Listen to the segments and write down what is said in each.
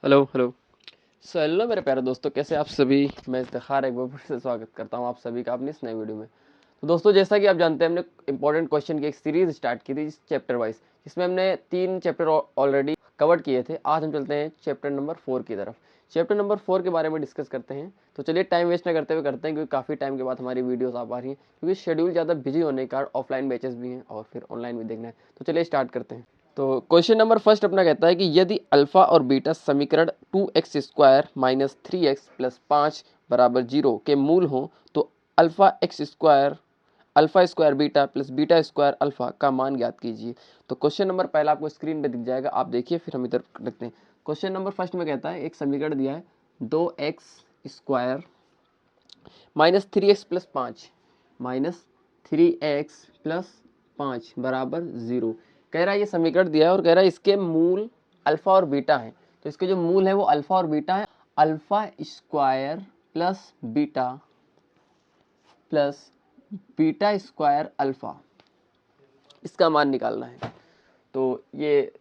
Hello hello. Hello मेरे प्यारे दोस्तों, कैसे आप सभी। मैं इफ्तिखार एक बार फिर से स्वागत करता हूं आप सभी का अपनी इस नई वीडियो में। तो दोस्तों, जैसा कि आप जानते हैं, हमने इंपॉर्टेंट क्वेश्चन की एक सीरीज स्टार्ट की थी चैप्टर वाइज, जिसमें हमने 3 चैप्टर ऑलरेडी कवर किए थे। आज हम चलते हैं चैप्टर नंबर 4 की तरफ। चैप्टर नंबर 4 के बारे में डिस्कस करते हैं। तो चलिए टाइम वेस्ट ना करते हुए करते हैं, क्योंकि काफ़ी टाइम के बाद हमारी वीडियोस आ पा रही हैं, क्योंकि शेड्यूल ज़्यादा बिजी होने के कारण ऑफलाइन बैचेस भी हैं और फिर ऑनलाइन भी देखना है। तो चलिए स्टार्ट करते हैं। तो क्वेश्चन नंबर फर्स्ट अपना कहता है कि यदि अल्फा और बीटा समीकरण 2x square minus 3x plus 5 बराबर 0 के मूल हों, तो alpha square beta plus beta square alpha का मान ज्ञात कीजिए। तो क्वेश्चन नंबर पहला आपको स्क्रीन पे दिख जाएगा, आप देखिए, फिर हम इधर लिखते हैं। क्वेश्चन नंबर फर्स्ट में कहता है, एक समीकरण दिया है 2x square minus 3x plus 5 बराबर 0। कह रहा है ये समीकरण दिया है और कह रहा है इसके मूल अल्फा और बीटा है। तो इसके जो मूल है वो अल्फा और बीटा है। Alpha square plus beta square alpha, इसका मान निकालना है। तो ये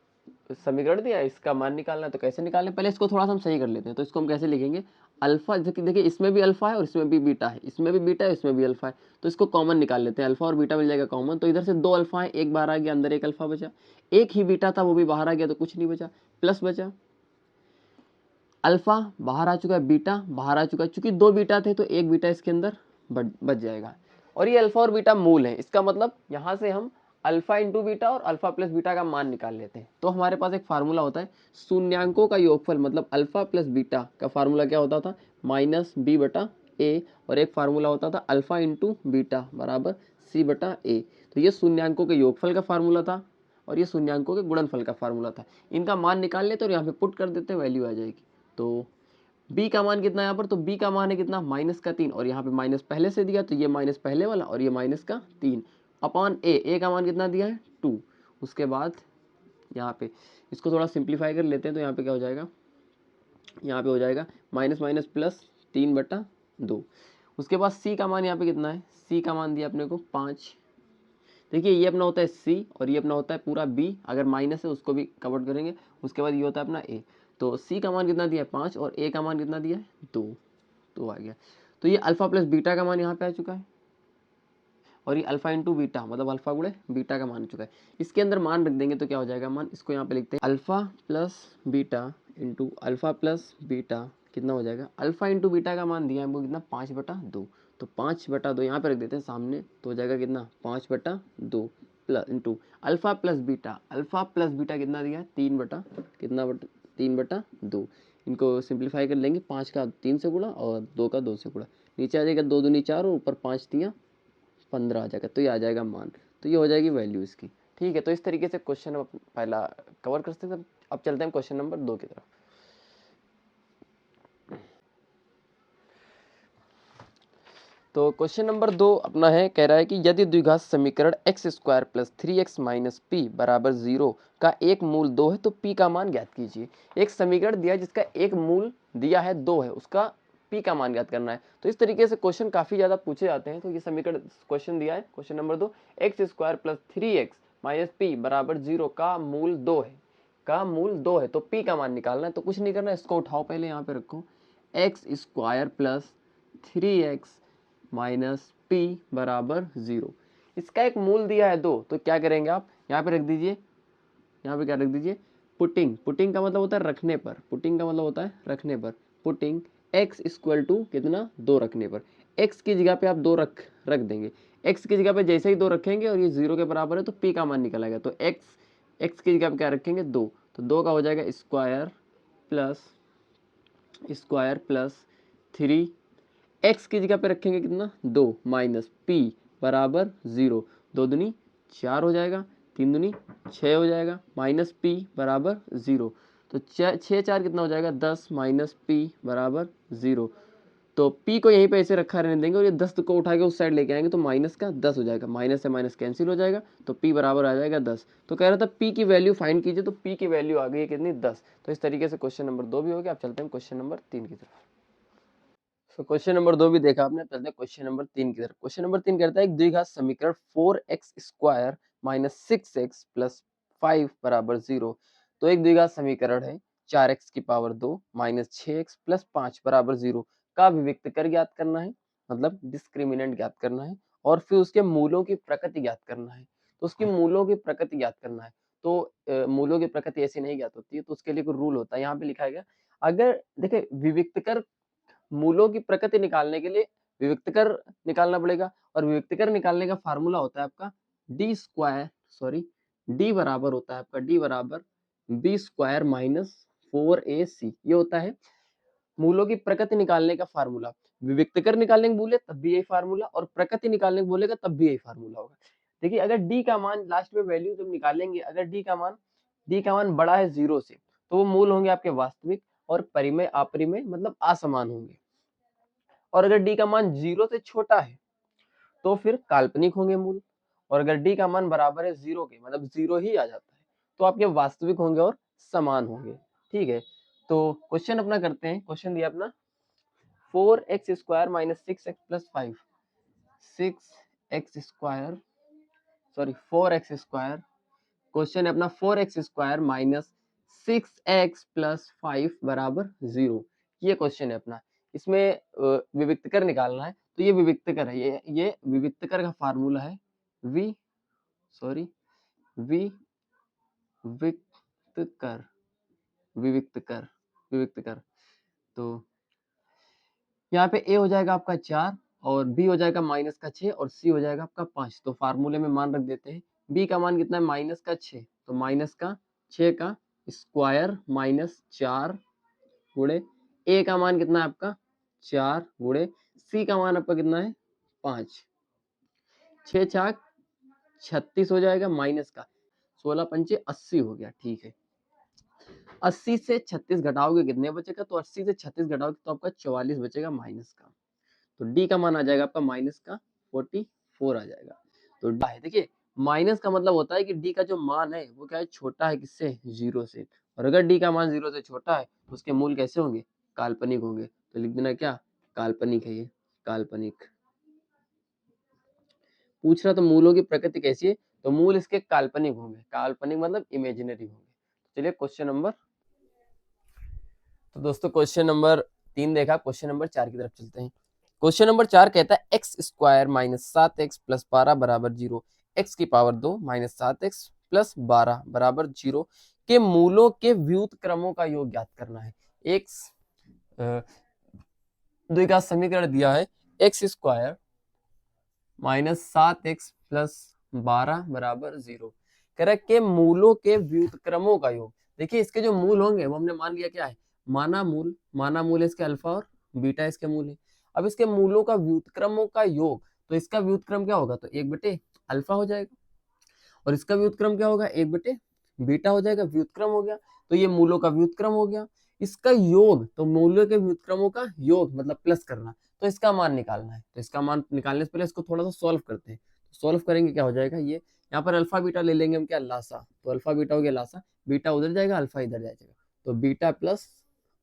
समीकरण दिया है, इसका मान निकालना है। तो कैसे निकालें, पहले इसको थोड़ा सा हम सही कर लेते हैं। तो इसको हम कैसे लिखेंगे, अल्फा, देखिए इसमें भी अल्फा है और इसमें भी बीटा है, इसमें भी बीटा है इसमें भी अल्फा है। तो इसको कॉमन निकाल लेते हैं, अल्फा और बीटा मिल जाएगा कॉमन। तो इधर से 2 अल्फा है, एक बाहर आ गया, अंदर एक अल्फा बचा। एक ही बीटा था, वो भी बाहर आ गया, तो कुछ नहीं बचा, प्लस बचा। अल्फा बाहर आ चुका है, बीटा बाहर आ चुका है। चूंकि 2 बीटा थे तो एक बीटा इसके अंदर बच जाएगा। और ये अल्फा और बीटा मूल है, इसका मतलब यहाँ से हम अल्फा इंटू बीटा और अल्फा प्लस बीटा का मान निकाल लेते हैं। तो हमारे पास एक फार्मूला होता है, शून्यांकों का योगफल, मतलब अल्फा प्लस बीटा का फार्मूला क्या होता था, माइनस बी बटा ए। और एक फार्मूला होता था अल्फा इंटू बीटा बराबर सी बटा ए। तो ये शून्यांकों के योगफल का फार्मूला था और ये शून्यांकों के गुणनफल का फार्मूला था। इनका मान निकाल लेते और यहाँ पे पुट कर देते, वैल्यू आ जाएगी। तो b का मान कितना है यहाँ पर, तो b का मान है कितना, माइनस का 3। और यहाँ पे माइनस पहले से दिया, तो ये माइनस पहले वाला और ये माइनस का 3 अपॉन a का मान कितना दिया है 2। उसके बाद यहाँ पे इसको थोड़ा सिंप्लीफाई कर लेते हैं। तो यहाँ पे क्या हो जाएगा, यहाँ पे हो जाएगा माइनस माइनस प्लस 3/2। उसके बाद c का मान यहाँ पे कितना है, c का मान दिया अपने को 5। देखिए ये अपना होता है c और ये अपना होता है पूरा b, अगर माइनस है उसको भी कवर करेंगे। उसके बाद ये होता है अपना a। तो c का मान कितना दिया है 5 और a का मान कितना दिया है 2। तो आ गया। तो ये अल्फा प्लस बीटा का मान यहाँ पे आ चुका है और ये अल्फा इंटू बीटा, मतलब अल्फा गुणे बीटा का मान आ चुका है। इसके अंदर मान रख देंगे तो क्या हो जाएगा मान, इसको यहाँ पे लिखते हैं alpha plus beta into alpha plus beta कितना हो जाएगा, अल्फा इंटू बीटा का मान दिया है हमको कितना 5/2। तो 5/2 यहाँ पे रख देते हैं सामने, तो हो जाएगा कितना 5/2 plus into alpha plus beta कितना दिया है 3/2। इनको सिंप्लीफाई कर लेंगे, 5 का 3 से गुणा और 2 का 2 से गुणा, नीचे आ जाएगा 2 दूनी 4 और ऊपर 5 तियां 15 आ जाएगा। तो ये आ जाएगा मान, तो ये हो जाएगी वैल्यू इसकी। ठीक है, तो इस तरीके से क्वेश्चन पहला कवर करते हैं। अब चलते हैं क्वेश्चन नंबर 2 की तरफ। तो क्वेश्चन नंबर 2 अपना है, कह रहा है कि यदि द्विघात समीकरण x square plus 3x minus P बराबर 0 का एक मूल 2 है, तो p का मान ज्ञात कीजिए। एक समीकरण दिया है जिसका एक मूल दिया है 2 है, उसका p का मान ज्ञात करना है। तो इस तरीके से क्वेश्चन काफी ज्यादा पूछे जाते हैं। तो ये समीकरण क्वेश्चन दिया है, question number 2, x square plus 3x minus P बराबर 0 का मूल 2 है, तो p का मान निकालना है। तो कुछ नहीं करना, इसको उठाओ, पहले यहाँ पे रखो, x square plus 3x minus P बराबर 0। इसका एक मूल दिया है 2, तो क्या करेंगे आप, यहाँ पे रख दीजिए, यहाँ पे क्या रख दीजिए, पुटिंग का मतलब होता है रखने पर, पुटिंग x इक्वल टू कितना 2 रखने पर, x की जगह पे आप 2 रख देंगे। x की जगह पे जैसे ही 2 रखेंगे और ये 0 के बराबर है, तो p का मान निकल आएगा। तो x की जगह पे क्या रखेंगे 2, तो 2 का हो जाएगा स्क्वायर प्लस 3, x की जगह पे रखेंगे कितना 2 माइनस p बराबर 0, 2 दूनी 4 हो जाएगा, 3 दूनी 6 हो जाएगा, माइनस p बराबर 0। तो 6 4 कितना हो जाएगा 10 माइनस p बराबर 0। तो p को यहीं पे ऐसे रखा रहने देंगे और ये 10 को उठा के उस साइड लेके आएंगे, तो माइनस का 10 हो जाएगा, माइनस से माइनस कैंसिल हो जाएगा, तो p बराबर आ जाएगा 10। तो कह रहा था p की वैल्यू फाइंड कीजिए, तो p की वैल्यू आ गई है कितनी 10। तो इस तरीके से क्वेश्चन नंबर 2 भी हो गया। अब चलते हैं क्वेश्चन नंबर 3 की तरफ। तो क्वेश्चन नंबर 2 भी देखा आपने, चलते हैं क्वेश्चन नंबर 3 की तरफ। क्वेश्चन नंबर 3 कहता है एक द्विघात समीकरण 4x square minus 6x plus 5 बराबर 0। तो एक द्विघात समीकरण है 4x की पावर 2 माइनस 6x प्लस 5 बराबर 0 का विविक्तकर ज्ञात करना है, मतलब डिस्क्रिमिनेंट ज्ञात करना है, और फिर उसके मूलों की प्रकृति ज्ञात करना है। तो उसकी मूलों की प्रकृति ज्ञात करना है, तो मूलों की प्रकृति ऐसे नहीं ज्ञात होती है, तो उसके लिए कोई रूल होता है, यहाँ पे लिखा गया। अगर देखिए विविक्तकर मूलों की प्रकृति निकालने के लिए विविक्तकर निकालना पड़ेगा, और विविक्तकर निकालने का फार्मूला होता है आपका डी बराबर होता है आपका डी बराबर बी स्क्वायर माइनस 4ac, ये होता है मूलों की प्रकृति निकालने का फार्मूला। विविक्तकर निकालने को बोले तब भी यही फार्मूला, और प्रकृति निकालने को बोलेगा तब भी यही फार्मूला होगा। देखिए अगर डी का मान लास्ट में वैल्यू जब निकालेंगे, अगर डी का मान बड़ा है 0 से, तो वो मूल होंगे आपके वास्तविक, और परिमेय अपरिमेय मतलब असमान होंगे। और अगर डी का मान 0 से छोटा है तो फिर काल्पनिक होंगे मूल, और अगर डी का मान बराबर है 0 के, मतलब 0 ही आ जाता है, तो आपके वास्तविक होंगे और समान होंगे। ठीक है, तो क्वेश्चन अपना करते हैं। क्वेश्चन दिया अपना 4x square minus 6x plus 5, 6x square sorry 4x square, question है अपना 4x square minus 6x plus 5 बराबर 0, ये क्वेश्चन है अपना। इसमें विविक्तकर निकालना है, तो ये विविक्तकर है, ये विविक्तकर का फार्मूला है विविक्तकर। तो यहाँ पे a हो जाएगा आपका 4, और b हो जाएगा माइनस का 6, और c हो जाएगा आपका 5। तो फार्मूले में मान रख देते हैं। b का मान कितना है, माइनस का 6, तो माइनस का 6 का स्क्वायर माइनस 4 गुणे a का मान कितना है आपका 4 गुणे c का मान आपका कितना है 5, 6 चाक 36 हो जाएगा, माइनस का 16 पंचे 80 हो गया। ठीक है, 80 से 36 घटाओगे कितने बचेगा, तो 80 से 36 घटाओगे तो आपका 44 बचेगा माइनस का। तो डी का मान आ जाएगा आपका माइनस का 44 आ जाएगा। तो देखिए माइनस का मतलब होता है कि डी का जो मान है वो क्या है, छोटा है किससे, 0 से, और अगर डी का मान 0 से छोटा है तो उसके मूल कैसे होंगे, काल्पनिक होंगे। तो लिख देना क्या, काल्पनिक है, ये काल्पनिक। पूछ रहा तो मूलों की प्रकृति कैसी है, तो मूल इसके काल्पनिक होंगे, काल्पनिक मतलब इमेजिनरी होंगे। चलिए क्वेश्चन नंबर, तो दोस्तों क्वेश्चन नंबर 3 देखा, क्वेश्चन नंबर 4 की तरफ चलते हैं। क्वेश्चन नंबर 4 कहता है x square minus 7x plus 12 बराबर 0, एक्स की पावर 2 माइनस 7x प्लस 12 बराबर 0 के मूलों के व्युत्क्रमों का योग ज्ञात करना है। एक्स द्विघात समीकरण दिया है x square minus 7x plus 12 बराबर 0, कह रहा है के मूलों के व्युत्क्रमों का योग। देखिए इसके जो मूल होंगे वो हमने मान लिया क्या है, माना मूल है इसके अल्फा और बीटा इसके मूल है। अब इसके मूलों का व्युत्क्रमों का योग, तो इसका व्युत्क्रम क्या होगा, तो 1 अल्फा हो जाएगा, और इसका व्युत्क्रम क्या होगा, 1 बीटा हो जाएगा, व्युत्क्रम हो गया। तो ये मूलों का व्युत्क्रम हो गया, इसका योग, तो मूलों के व्युत्क्रमों का योग मतलब प्लस करना, तो इसका मान निकालना है। तो इसका मान निकालने से पहले इसको थोड़ा सा सॉल्व करते हैं। तो सॉल्व करेंगे क्या हो जाएगा, ये यहाँ पर अल्फा बीटा ले लेंगे हम, क्या लासा, तो अल्फा बीटा हो गया लासा, बीटा उधर जाएगा अल्फा इधर जाएगा, तो बीटा प्लस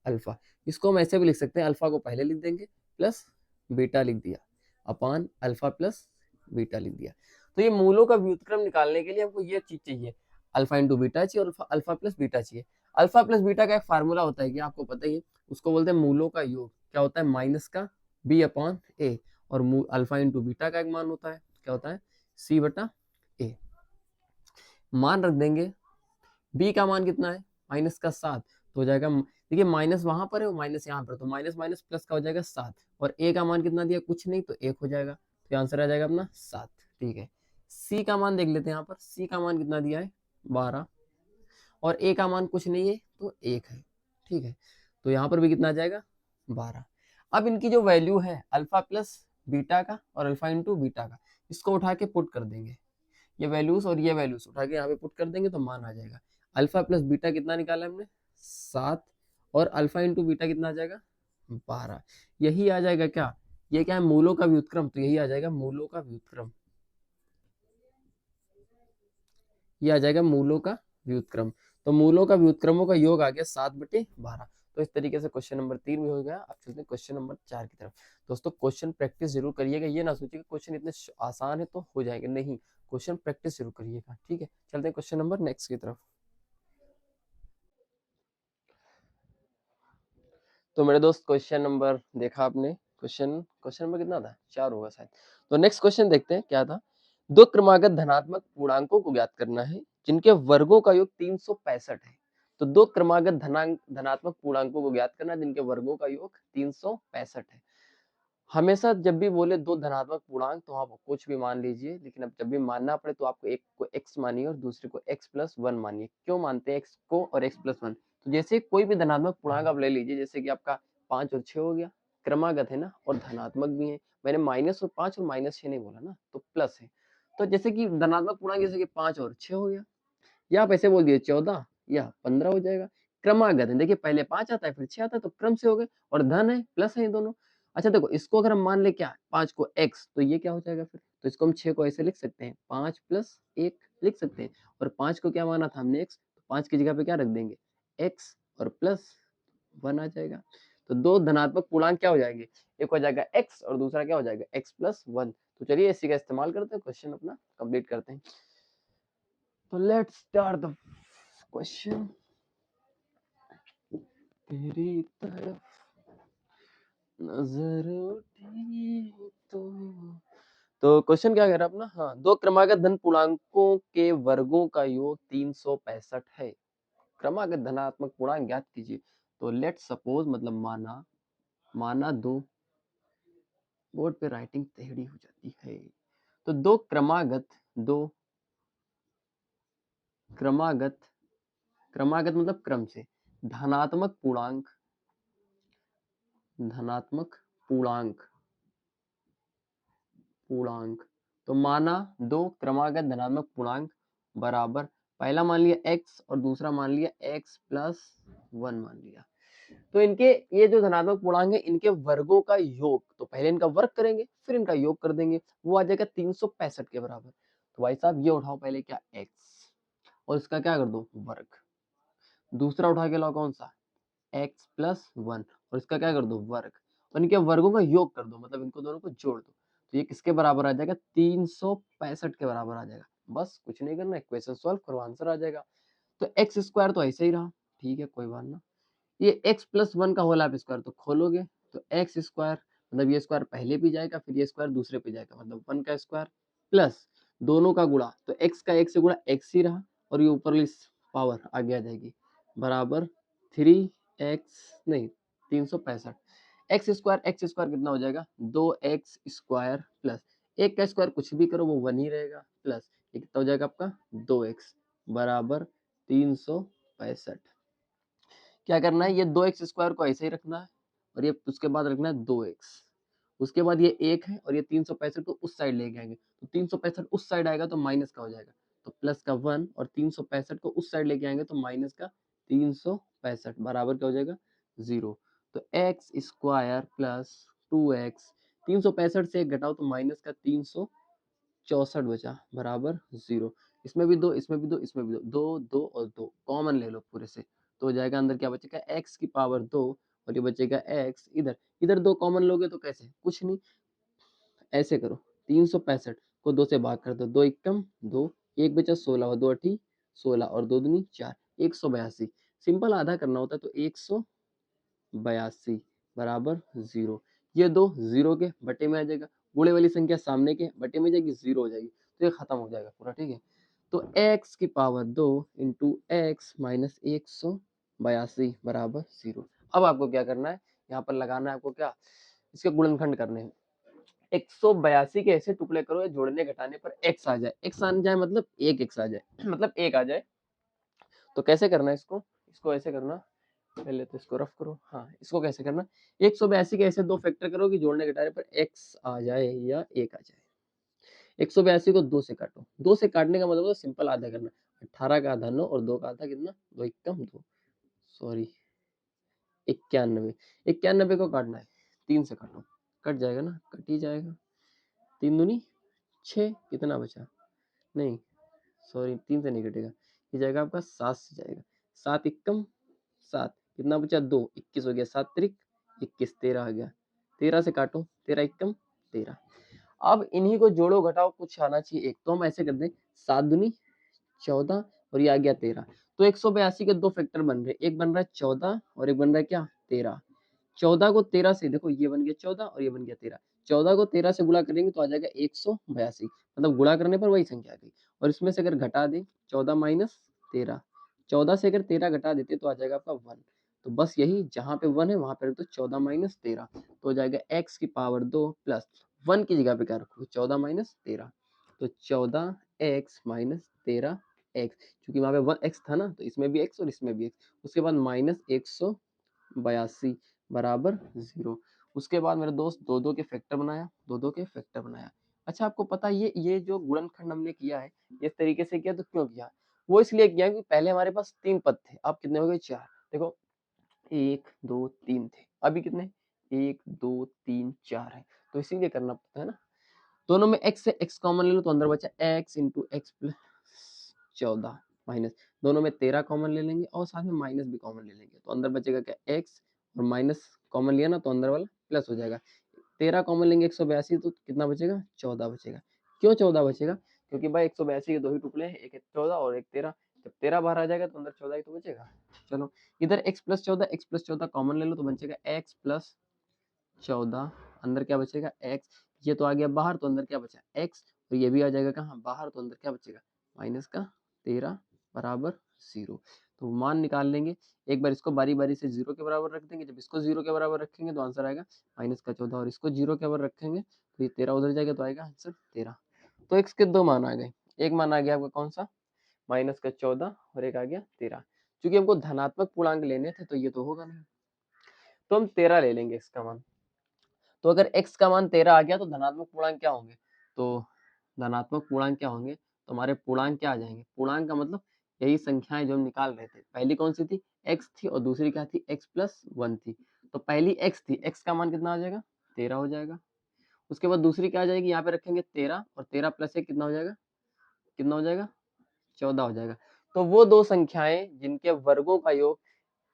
अल्फा। इसको हम ऐसे भी लिख सकते हैं, अल्फा को पहले लिख देंगे प्लस बीटा लिख दिया अपान अल्फा प्लस बीटा लिख दिया। तो ये मूलों का व्युत्क्रम निकालने के लिए हमको ये चीज चाहिए, अल्फा इंटू बीटा चाहिए और अल्फा प्लस बीटा चाहिए। अल्फा प्लस बीटा का एक फार्मूला होता है कि आपको पता ही है, उसको बोलते हैं मूलों का योग। क्या होता है, माइनस का बी अपॉन ए, और अल्फा इंटू बीटा का एक मान होता है, क्या होता है, सी बटा ए। मान रख देंगे, बी का मान कितना है, माइनस का 7, तो हो जाएगा, देखिए माइनस वहां पर है और माइनस यहाँ पर, तो माइनस माइनस प्लस का हो जाएगा 7, और ए का मान कितना दिया, कुछ नहीं, तो 1 हो जाएगा, तो आंसर आ जाएगा अपना 7। ठीक है, सी का मान देख लेते हैं, यहाँ पर सी का मान कितना दिया है 12, और ए का मान कुछ नहीं है तो 1 है। ठीक है, तो यहाँ पर भी कितना आ जाएगा 12। अब इनकी जो वैल्यू है अल्फा प्लस बीटा का और अल्फा इंटू बीटा का, इसको उठा के पुट कर देंगे, ये वैल्यूज और ये वैल्यूज उठा के यहाँ पे पुट कर देंगे तो मान आ जाएगा। अल्फा प्लस बीटा कितना निकाला हमने 7, और अल्फा इंटू बीटा कितना आ जाएगा 12, यही आ जाएगा क्या, ये क्या है मूलों का व्युत्क्रम, तो यही आ जाएगा मूलों का व्युत्क्रम, ये आ जाएगा मूलों का व्युत्क्रम। तो मूलों का व्युत्क्रमों का योग आ गया 7/12। तो इस तरीके से क्वेश्चन नंबर 3 भी हो गया। अब चलते हैं क्वेश्चन नंबर 4 की तरफ। दोस्तों क्वेश्चन प्रैक्टिस जरूर करिएगा, ये ना सोचिए कि क्वेश्चन इतने आसान है तो हो जाएंगे, नहीं, क्वेश्चन प्रैक्टिस जरूर करिएगा। ठीक है, चलते हैं क्वेश्चन नंबर नेक्स्ट की तरफ। तो मेरे दोस्त क्वेश्चन नंबर देखा आपने, क्वेश्चन नंबर कितना था, 4 होगा शायद। तो नेक्स्ट क्वेश्चन देखते हैं क्या था। दो क्रमागत धनात्मक पूर्णांकों को ज्ञात करना है जिनके वर्गों का योग 365 है। तो दो क्रमागत धनात्मक पूर्णांकों को ज्ञात करना जिनके वर्गों का योग 365 है। हमेशा जब भी बोले दो धनात्मक पूर्णांक तो आप कुछ भी मान लीजिए, लेकिन अब जब भी मानना पड़े तो आपको एक को x मानिए और दूसरे को x+1 मानिए। क्यों मानते हैं x को और x+1? तो जैसे कोई भी धनात्मक पूर्णांक आप ले लीजिए, जैसे कि आपका 5 और 6 हो गया, क्रमागत है ना और धनात्मक भी है। मैंने -5 और -6 नहीं बोला ना, तो प्लस है। तो जैसे कि धनात्मक पूर्णांक जैसे कि 5 और 6 हो गया, या आप ऐसे बोल दिए 14 या 15 हो जाएगा। क्रमागत है, देखिए पहले 5 आता है फिर 6 आता है, तो क्रम से हो गए, और धन है प्लस है ये दोनों। अच्छा देखो, इसको अगर हम मान ले क्या 5 को x, तो ये क्या हो जाएगा फिर, तो इसको हम 6 को ऐसे लिख सकते हैं, 5 + 1 लिख सकते हैं। और 5 को क्या माना था हमने x, तो 5 की जगह पे क्या रख देंगे x और +1 आ जाएगा। तो दो धनात्मक पूर्णांक क्या हो जाएंगे, एक हो जाएगा x और दूसरा क्या हो जाएगा x+1। तो चलिए इसी का इस्तेमाल करते हैं, क्वेश्चन अपना कंप्लीट करते हैं। तो लेट्स स्टार्ट द क्वेश्चन। तेरी तरफ नजर उठी तो क्वेश्चन क्या कह रहा है अपना, हाँ, दो क्रमागत धन पूर्णांकों के वर्गों का योग 365 है। क्रमागत धनात्मक पूर्णांक ज्ञात कीजिए। तो लेट सपोज, मतलब माना दो, बोर्ड पे राइटिंग टेढ़ी हो जाती है। तो दो क्रमागत मतलब क्रम से धनात्मक पूर्णांक। तो माना दो क्रमागत धनात्मक पूर्णांक बराबर, पहला मान लिया x और दूसरा मान लिया x+1 मान लिया। तो इनके ये जो धनात्मक पूर्णांक है, इनके वर्गों का योग, तो पहले इनका वर्ग करेंगे फिर इनका योग कर देंगे, वो आ जाएगा 365 के बराबर। तो भाई साहब ये उठाओ पहले क्या x, और इसका क्या कर दो वर्ग, दूसरा उठा के लाओ कौन सा x+1, और इसका क्या कर दो वर्ग, और इनके वर्गों का योग कर दो, मतलब इनको दोनों को जोड़ दो। तो ये किसके बराबर आ जाएगा, 365 के बराबर आ जाएगा। बस कुछ नहीं करना, इक्वेशन सॉल्व करो, आंसर आ जाएगा। तो एक्स स्क्वायर तो ऐसे ही रहा, ठीक है कोई बात ना। ये x+1 का होल आप स्क्वायर तो खोलोगे, तो एक्स स्क्वायर मतलब ये स्क्वायर पहले भी जाएगा, फिर ये स्क्वायर दूसरे पे जाएगा, मतलब 1 का स्क्वायर प्लस दोनों का गुणा, तो x का 1 से गुणा x ही रहा, और ये ऊपर वाली पावर आगे आ जाएगी बराबर 3x नहीं 365। एक्स स्क्वायर कितना हो जाएगा, 2x स्क्वायर प्लस एक का स्क्वायर कुछ भी करो वो 1 ही रहेगा, प्लस ये कितना हो जाएगा आपका 2x बराबर 365। क्या करना है, ये 2x स्क्वायर को ऐसे ही रखना है, और ये उसके बाद रखना है 2x, उसके बाद ये 1 है, और ये 365 को उस साइड लेके आएंगे, तो 365 उस साइड आएगा तो माइनस का हो जाएगा, तो प्लस का 1, और 365 को उस साइड लेके आएंगे तो माइनस का 365 बराबर क्या हो जाएगा 0। तो एक्स स्क्वायर प्लस 2x, 365 से 1 घटाओ तो माइनस का 364 बचा बराबर 0। इसमें भी 2, इसमें भी 2, इसमें भी 2, 2 2 और 2 कॉमन ले लो पूरे से, तो हो जाएगा अंदर क्या बचेगा x की पावर 2, और ये बचेगा x, इधर इधर 2 कॉमन लोगे तो कैसे, कुछ नहीं, ऐसे करो 365 को 2 से भाग कर दो, 2 एकम 2, 1 बचा 16 और 2 अठी 16 और 2 दूनी 4, 182। सिंपल आधा करना होता है तो 182 बराबर 0। ये दो 0 के बटे में आ जाएगा, गुणे वाली संख्या सामने के बटे में जाएगी, 0 हो जाएगी, तो ये खत्म हो जाएगा पूरा, ठीक है। तो x की पावर 2 इंटू एक्स माइनस 182 बराबर 0। अब आपको क्या करना है, यहाँ पर लगाना है आपको क्या, इसके गुणनखंड करने हैं। 182 के ऐसे टुकड़े करो जोड़ने घटाने पर x आ जाए, x आ जाए मतलब एक x आ जाए मतलब एक आ जाए। तो कैसे करना है इसको ऐसे करना, पहले तो इसको रफ करो, हाँ इसको कैसे करना, 182 के ऐसे दो फैक्टर करो कि जोड़ने घटाने पर x आ जाए या एक आ जाए। 182 को 2 से काटो, 2 से काटने का मतलब सिंपल आधा करना, 18 का आधा 9 और 2 का आधा कितना 2 एकम 2, सॉरी 91, 91 को काटना है 3 से काटो, कट जाएगा ना, कट ही जाएगा, 3 दूनी 6, कितना बचा, नहीं सॉरी 3 से नहीं कटेगा, ये जाएगा आपका 7 से जाएगा, 7 एकम 7, कितना बचा 2, 21 हो गया, 7 त्रिक 21, 13 आ गया, 13 से काटो, 13 एकम 13। अब इन्हीं को जोड़ो घटाओ कुछ आना चाहिए एक, तो हम ऐसे कर दें 7 दूनी 14 और ये आ गया 13। तो 182 के दो फैक्टर बन रहे, एक बन रहा है 14 और एक बन रहा है क्या 13। 14 को 13 से, देखो ये बन गया 14 और ये बन गया 13, 14 को 13 से गुणा करेंगे तो आ जाएगा 182, मतलब गुणा करने पर वही संख्या आ गई। और इसमें से अगर घटा दें 14 माइनस 13, 14 से अगर 13 घटा देते तो आ जाएगा आपका 1। तो बस यही, जहाँ पे 1 है वहां पर तो 14 माइनस 13 तो हो जाएगा x की पावर 2 प्लस 1 की जगह पे क्या रखोगे 14 माइनस 13, तो 14x माइनस 13x, क्योंकि वहां पे 1x था ना, तो इसमें भी x और इसमें भी x। उसके बाद माइनस 182 बराबर 0। उसके बाद मेरे दोस्त दो दो के फैक्टर बनाया, दो दो के फैक्टर बनाया। अच्छा आपको पता है ये जो गुणनखंड हमने किया है इस तरीके से किया, तो क्यों किया? वो इसलिए किया कि पहले हमारे पास 3 पद थे, अब कितने हो गए 4। देखो 1 2 3 थे, अभी कितने 1 2 3 4 है, तो इसीलिए करना पड़ता है ना। दोनों में x से x कॉमन ले लो तो अंदर बचा x into x plus 14 minus, दोनों में 13 कॉमन ले लेंगे और साथ में माइनस भी कॉमन ले लेंगे, तो अंदर बचेगा क्या x, और माइनस कॉमन लिया ना तो अंदर वाला प्लस हो जाएगा। 13 कॉमन लेंगे 182, तो कितना बचेगा 14 बचेगा। क्यों 14 बचेगा? क्योंकि भाई 182 के दो ही टुकड़े हैं, एक 14 और एक 13, जब 13 बाहर आ जाएगा तो अंदर 14 ही तो बचेगा। चलो इधर x प्लस 14 कॉमन ले लो तो बचेगा x प्लस 14, अंदर क्या बचेगा x, ये तो आ गया बाहर तो अंदर क्या बचा x, और ये भी आ जाएगा कहाँ बाहर, तो अंदर क्या बचेगा माइनस का 13 बराबर 0। तो मान निकाल लेंगे, एक बार इसको बारी बारी से 0 के बराबर रख देंगे, जब इसको 0 के बराबर रखेंगे तो आंसर आएगा माइनस का 14, और इसको 0 के बराबर रखेंगे तो ये 13 उधर जाएगा तो आएगा आंसर 13। तो x के दो मान आ गए, एक मान आ गया आपका कौन सा माइनस का 14 और एक आ गया 13। क्योंकि हमको धनात्मक पूर्णांक लेने थे तो ये तो होगा नहीं, तो हम 13 ले लेंगे x का मान। तो अगर x का मान 13 आ गया तो धनात्मक पूर्णांक क्या होंगे, तो धनात्मक पूर्णांक क्या होंगे, तो हमारे पूर्णांक क्या आ जाएंगे, पूर्णांक का मतलब यही संख्याएं जो हम निकाल रहे थे। पहली कौन सी थी x थी और दूसरी क्या थी x प्लस 1 थी। तो पहली x थी, x का मान कितना आ जाएगा 13 हो जाएगा। उसके बाद दूसरी क्या आ जाएगी, यहाँ पे रखेंगे 13 और 13 प्लस 1 कितना हो जाएगा, कितना हो जाएगा 14 हो जाएगा। तो वो दो संख्याएं जिनके वर्गों का योग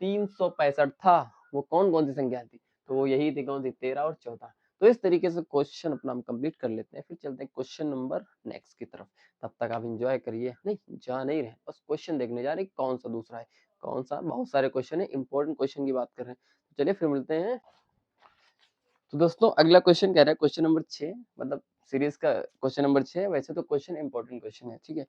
365 था वो कौन कौन सी संख्या थी, तो वो यही थी कौन सी 13 और 14। तो इस तरीके से क्वेश्चन अपना हम कंप्लीट कर लेते हैं, फिर चलते हैं क्वेश्चन नंबर नेक्स्ट की तरफ। तब तक आप एंजॉय करिए, नहीं जा नहीं रहे, बस क्वेश्चन देखने जा रहे कौन सा दूसरा है कौन सा, बहुत सारे क्वेश्चन है, इंपॉर्टेंट क्वेश्चन की बात कर रहे हैं। तो चलिए फिर मिलते हैं। तो दोस्तों अगला क्वेश्चन कह रहा है क्वेश्चन नंबर 6, मतलब सीरीज का क्वेश्चन नंबर 6, वैसे तो क्वेश्चन इंपॉर्टेंट क्वेश्चन है, ठीक है।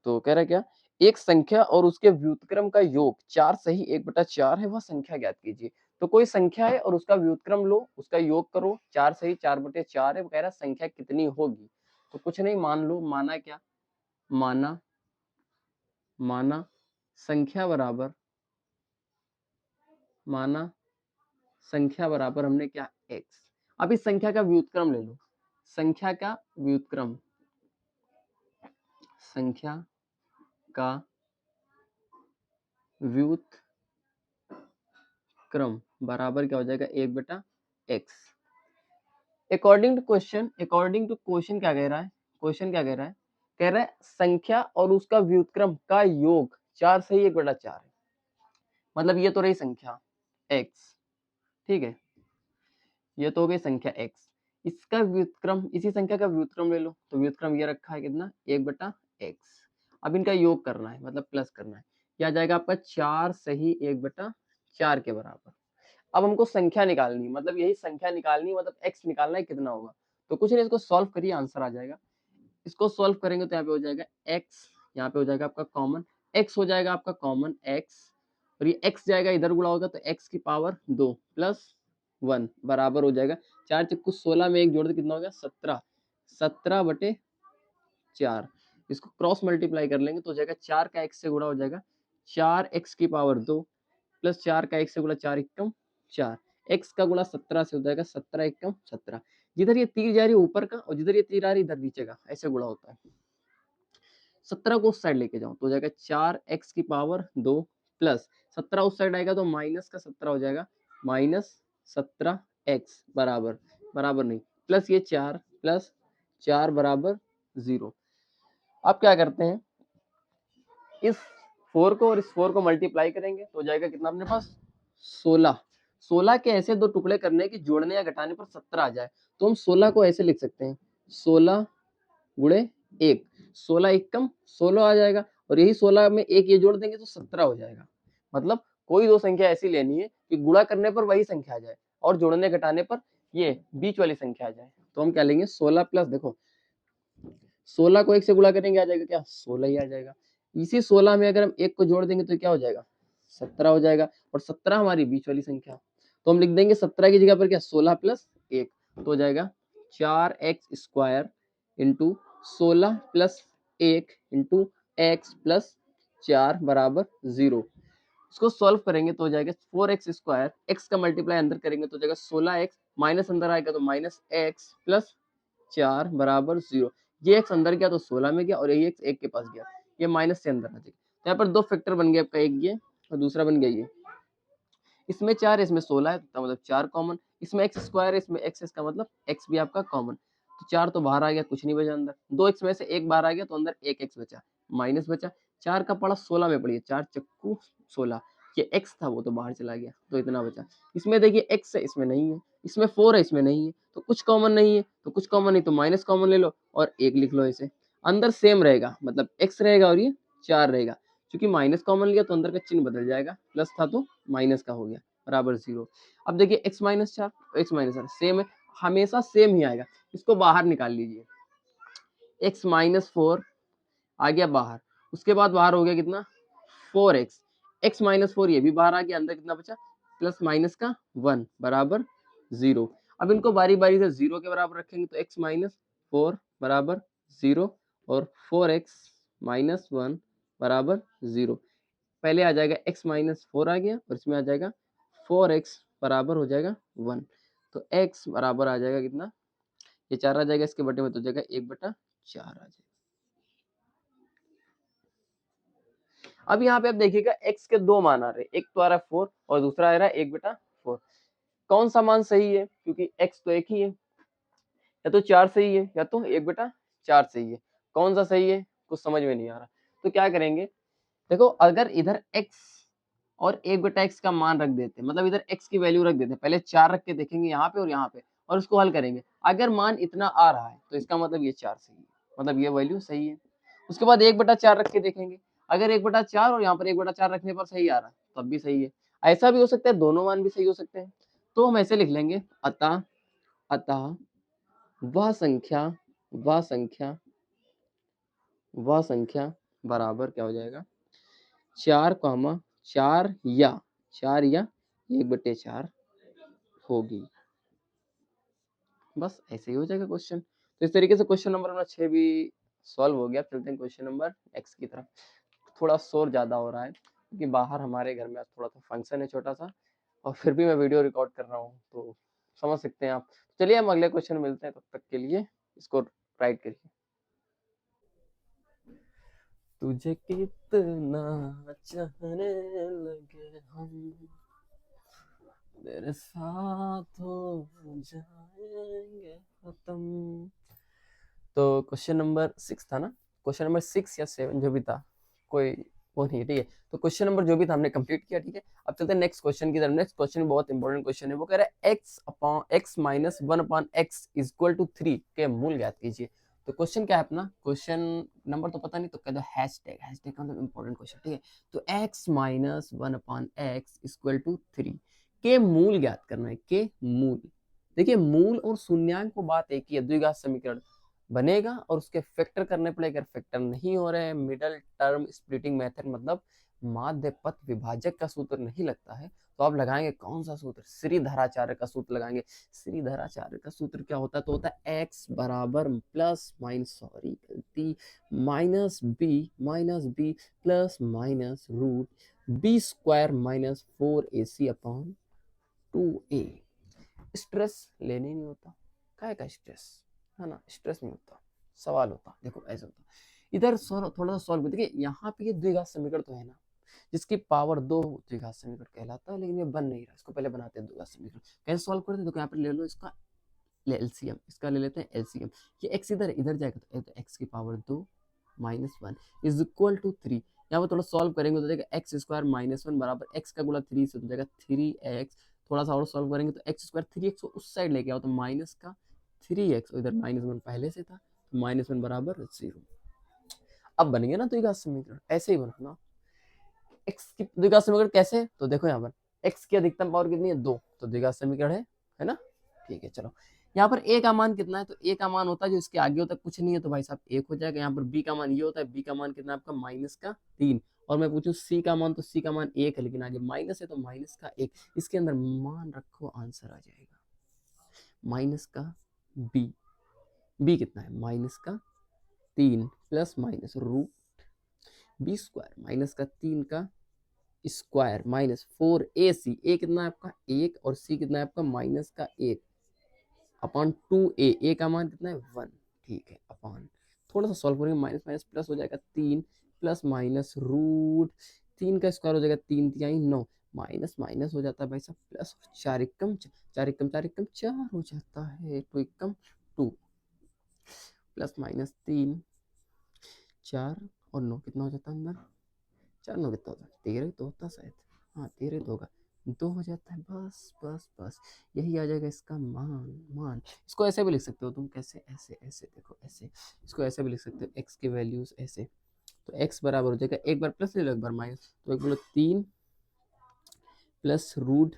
तो कह रहा है क्या, एक संख्या और उसके व्युत्क्रम का योग 4 सही 1/4 है, वह संख्या ज्ञात कीजिए। तो कोई संख्या है और उसका व्युत्क्रम लो, उसका योग करो, 4 सही 4/4 है, वो कह रहा है संख्या कितनी होगी। तो कुछ नहीं, मान लो, माना क्या, माना माना संख्या बराबर, माना संख्या बराबर हमने क्या x। अब इस संख्या का व्युत्क्रम ले लो, संख्या का व्युत्क्रम, संख्या का व्युत्क्रम बराबर क्या हो जाएगा 1/x। अकॉर्डिंग टू क्वेश्चन क्या कह रहा है, क्वेश्चन क्या कह रहा है, कह रहा है संख्या और उसका व्युत्क्रम का योग 4 सही 1/4 है। मतलब ये तो रही संख्या x, ठीक है, ये तो हो गई संख्या x, इसका व्युत्क्रम, इसी संख्या का व्युत्क्रम ले लो, तो व्युत्क्रम ये रखा है कितना 1/x। अब इनका योग करना है, मतलब प्लस करना है, क्या जाएगा आपका 4 सही 1/4 के बराबर। अब हमको संख्या निकालनी, मतलब यही संख्या निकालनी, मतलब x निकालना है कितना होगा। तो कुछ नहीं, इसको सॉल्व करिए आंसर आ जाएगा। इसको सॉल्व करेंगे तो यहाँ पे हो जाएगा x, यहाँ पे हो जाएगा आपका कॉमन, x हो जाएगा आपका कॉमन x, और ये x जाएगा इधर गुणा होगा तो x की पावर 2 प्लस 1 बराबर हो जाएगा 4 चक्कू 16 में एक जोड़ दे कितना हो गया 17, 17/4। इसको क्रॉस मल्टीप्लाई कर लेंगे तो हो जाएगा 4 का x से गुणा हो जाएगा 4x की पावर 2 प्लस 4 का x से गुणा 4 एकम 4, x का गुणा 17 से हो जाएगा 17 एकम 17। जिधर ये तीर जा रही है ऊपर का और जिधर ये तीर आ रही है इधर नीचे का, ऐसे गुणा होता है। 17 को उस साइड लेके जाओ तो हो जाएगा 4x की पावर 2 प्लस 17 उस साइड आएगा तो माइनस का 17 हो जाएगा माइनस 17x बराबर, बराबर नहीं, प्लस ये 4 प्लस 4 बराबर 0। अब क्या करते हैं, इस 4 को और इस 4 को मल्टीप्लाई करेंगे तो हो जाएगा कितना अपने पास 16। 16 के ऐसे दो टुकड़े करने कि जोड़ने या घटाने पर 17 आ जाए, तो हम 16 को ऐसे लिख सकते हैं 16 गुणे 1, 16 एकम 16 आ जाएगा, और यही 16 में एक ये जोड़ देंगे तो 17 हो जाएगा। मतलब कोई दो संख्या ऐसी लेनी है कि गुणा करने पर वही संख्या आ जाए और जोड़ने घटाने पर ये बीच वाली संख्या आ जाए। तो हम क्या लेंगे 16 प्लस, देखो 16 को 1 से गुणा करेंगे आ जाएगा क्या 16 ही आ जाएगा। इसी 16 में अगर हम 1 को जोड़ देंगे तो क्या हो जाएगा 17 हो जाएगा, और 17 हमारी बीच वाली संख्या। तो हम लिख देंगे 17 की जगह पर क्या 16 प्लस 1 तो हो जाएगा 4x² into 16 plus 1 into x plus 4 बराबर 0। इसको सॉल्व करेंगे तो हो जाएगा 4x², x का मल्टीप्लाई अंदर करेंगे तो हो जाएगा 16x, माइनस अंदर आएगा तो माइनस x प्लस 4 बराबर 0। ये x अंदर गया तो 16 में गया और ये x 1 के पास गया, ये माइनस से अंदर आ जाएगा। तो यहाँ पर दो फैक्टर बन गया आपका, एक ये और दूसरा बन गया ये। इसमें 4 है, इसमें 16 है तो मतलब 4 कॉमन, इसमें x² है, इसमें x इसका मतलब x भी आपका कॉमन। तो 4 तो बाहर आ गया, कुछ नहीं बचा अंदर। 2x में से 1 बाहर आ गया तो अंदर 1x बचा, माइनस बचा। 4 का पड़ा 16 में पड़ी है, 4 चक्कू 16, ये x था वो तो बाहर चला गया तो इतना बचा। इसमें देखिए x है, इसमें नहीं है, इसमें 4 है, इसमें नहीं है, तो कुछ कॉमन नहीं है, तो कुछ कॉमन नहीं तो माइनस कॉमन ले लो और 1 लिख लो। इसे अंदर सेम रहेगा, मतलब x रहेगा और ये 4 रहेगा। क्योंकि माइनस कॉमन लिया तो अंदर का चिन्ह बदल जाएगा, प्लस था तो माइनस का हो गया बराबर 0। अब देखिए x minus 4 x minus 4 same है, हमेशा सेम ही आएगा। इसको बाहर निकाल लीजिए, x माइनस 4 आ गया बाहर, उसके बाद बाहर हो गया कितना 4x, x माइनस 4 ये भी बाहर आ गया, अंदर कितना बचा प्लस माइनस का 1 बराबर 0। अब इनको बारी बारी से 0 के बराबर रखेंगे तो x माइनस 4 बराबर 0 और 4x माइनस 1 बराबर 0। पहले आ जाएगा x माइनस 4 आ गया और इसमें आ जाएगा 4x बराबर हो जाएगा 1। तो x बराबर आ जाएगा कितना, ये 4 आ जाएगा, इसके बटे में तो हो जाएगा 1/4 आ जाएगा। अब यहाँ पे आप देखिएगा x के दो मान आ रहे हैं, एक तो आ रहा है 4 और दूसरा आ रहा है 1/4। कौन सा मान सही है, क्योंकि x तो एक ही है, या तो 4 सही है या तो 1/4 सही है। कौन सा सही है कुछ समझ में नहीं आ रहा। तो क्या करेंगे, देखो अगर इधर x और 1/x का मान रख देते, मतलब इधर x की वैल्यू रख देते, पहले 4 रख के देखेंगे यहाँ पे और यहाँ पे और उसको हल करेंगे। अगर मान इतना आ रहा है तो इसका मतलब ये 4 सही है, मतलब ये वैल्यू सही है। उसके बाद 1/4 रख के देखेंगे, अगर 1/4 और यहाँ पर 1/4 रखने पर सही आ रहा है तब भी सही है। ऐसा भी हो सकता है दोनों मान भी सही हो सकते हैं। तो हम ऐसे लिख लेंगे, अतः अतः वह संख्या वह संख्या वह संख्या बराबर क्या हो जाएगा 4 या 1/4 होगी। बस ऐसे ही हो जाएगा क्वेश्चन। तो इस तरीके से क्वेश्चन नंबर 6 भी सॉल्व हो गया। चलते हैं क्वेश्चन नंबर x की तरफ। थोड़ा शोर ज्यादा हो रहा है क्योंकि बाहर हमारे घर में आज थोड़ा सा फंक्शन है छोटा सा, और फिर भी मैं वीडियो रिकॉर्ड कर रहा हूँ तो समझ सकते हैं आप। चलिए हम अगले क्वेश्चन मिलते हैं, तब तक के लिए इसको राइट करिए। तुझे कितना चाहने लगे हम, तेरे साथ हो जाएंगे खत्म। तो क्वेश्चन नंबर 6 था ना, क्वेश्चन नंबर 6 या 7 जो भी था, कोई वो नहीं है, ठीक है। तो क्वेश्चन नंबर जो भी था हमने कंप्लीट किया, ठीक है। अब चलते हैं नेक्स्ट क्वेश्चन की तरफ। नेक्स्ट क्वेश्चन बहुत इंपॉर्टेंट क्वेश्चन है, वो कह रहा है x minus 1/x is equal to 3 के मूल ज्ञात कीजिए। तो क्वेश्चन क्या है अपना, क्वेश्चन नंबर तो पता नहीं तो कह दो हैशटैग, हैशटैग का मतलब इंपॉर्टेंट क्वेश्चन, ठीक है। तो x minus 1/x equal to 3 के मूल ज्ञात करना है, के मूल। देखिए मूल और शून्यांक को बात एक ही है, द्विघात समीकरण बनेगा और उसके फैक्टर करने पड़े। अगर फैक्टर नहीं हो रहे हैं, मिडल टर्म स्प्लिटिंग मेथड मतलब माध्य पथ विभाजक का सूत्र नहीं लगता है, तो आप लगाएंगे कौन सा सूत्र, श्रीधराचार्य का सूत्र लगाएंगे। श्रीधराचार्य का सूत्र क्या होता है, तो होता है x बराबर प्लस माइनस सॉरी गलती minus B plus minus root b² minus 4ac upon 2a। Stress लेने नहीं होता, काय का स्ट्रेस है ना, स्ट्रेस नहीं होता, सवाल होता। देखो ऐसा होता, इधर थोड़ा सा सॉल्व देखिए। यहाँ पे ये द्विघात समीकरण तो है ना, जिसकी पावर 2 द्विघात समीकरण कहलाता है, लेकिन ये बन नहीं रहा। इसको पहले बनाते हैं द्विघात समीकरण, कैसे सॉल्व करते हैं। तो यहाँ पे ले लो इसका एलसीएम, इसका ले लेते हैं एलसीएम। ये एक्स इधर इधर जाएगा तो एक्स की power 2 minus 1 is equal to 3। यहाँ पर थोड़ा सॉल्व करेंगे तो जाएगा x² माइनस 1 बराबर x का गुणा 3 से तो जाएगा 3x। थोड़ा सा और सॉल्व करेंगे तो x² 3x को उस साइड लेके आओ तो माइनस का 3x, इधर -1 पहले से था तो -1 बराबर 0। अब बन गया ना द्विघात समीकरण, ऐसे ही बनाना। x की द्विघात समीकरण कैसे, तो देखो यहाँ पर x की अधिकतम पावर कितनी है 2, तो द्विघात समीकरण है ना। ठीक है चलो, यहाँ पर a का मान कितना है, तो a का मान होता है जो इसके आगे होता है कुछ नहीं है, तो भाई साहब 1 हो जाएगा। यहाँ पर b का मान ये होता है, b का मान कितना है आपका -3, और मैं पूछूं c का मान, तो c का मान 1 है, लेकिन आगे माइनस है तो -1, इसके अंदर मान रखो, आंसर आ जाएगा माइनस का b कितना है -3 plus minus root b square -3 का स्क्वायर -4ac, a कितना है आपका 1 और c कितना है आपका -1 अपॉन 2a, a का मान कितना है 1। ठीक है, अपॉन थोड़ा सा सॉल्व करेंगे, माइनस माइनस प्लस हो जाएगा 3 प्लस माइनस रूट 3 का स्क्वायर हो जाएगा 3 तिहाई 9, माइनस माइनस हो जाता है भाई साहब प्लस, 4 एकम 4 हो जाता है, 2 एकम 2 प्लस -3 4 और 9 कितना हो जाता है अंदर, 4 9 कितना होता है 13 तो होता शायद, हाँ 13 तो होगा, 2 हो जाता है, बस बस बस यही आ जाएगा इसका मान। इसको ऐसे भी लिख सकते हो तुम, कैसे, ऐसे ऐसे देखो, ऐसे इसको ऐसे भी लिख सकते हो, x के वैल्यूज ऐसे, तो x बराबर हो जाएगा, एक बार प्लस ले लो एक बार माइनस, तो एक बोलो 3 प्लस रूट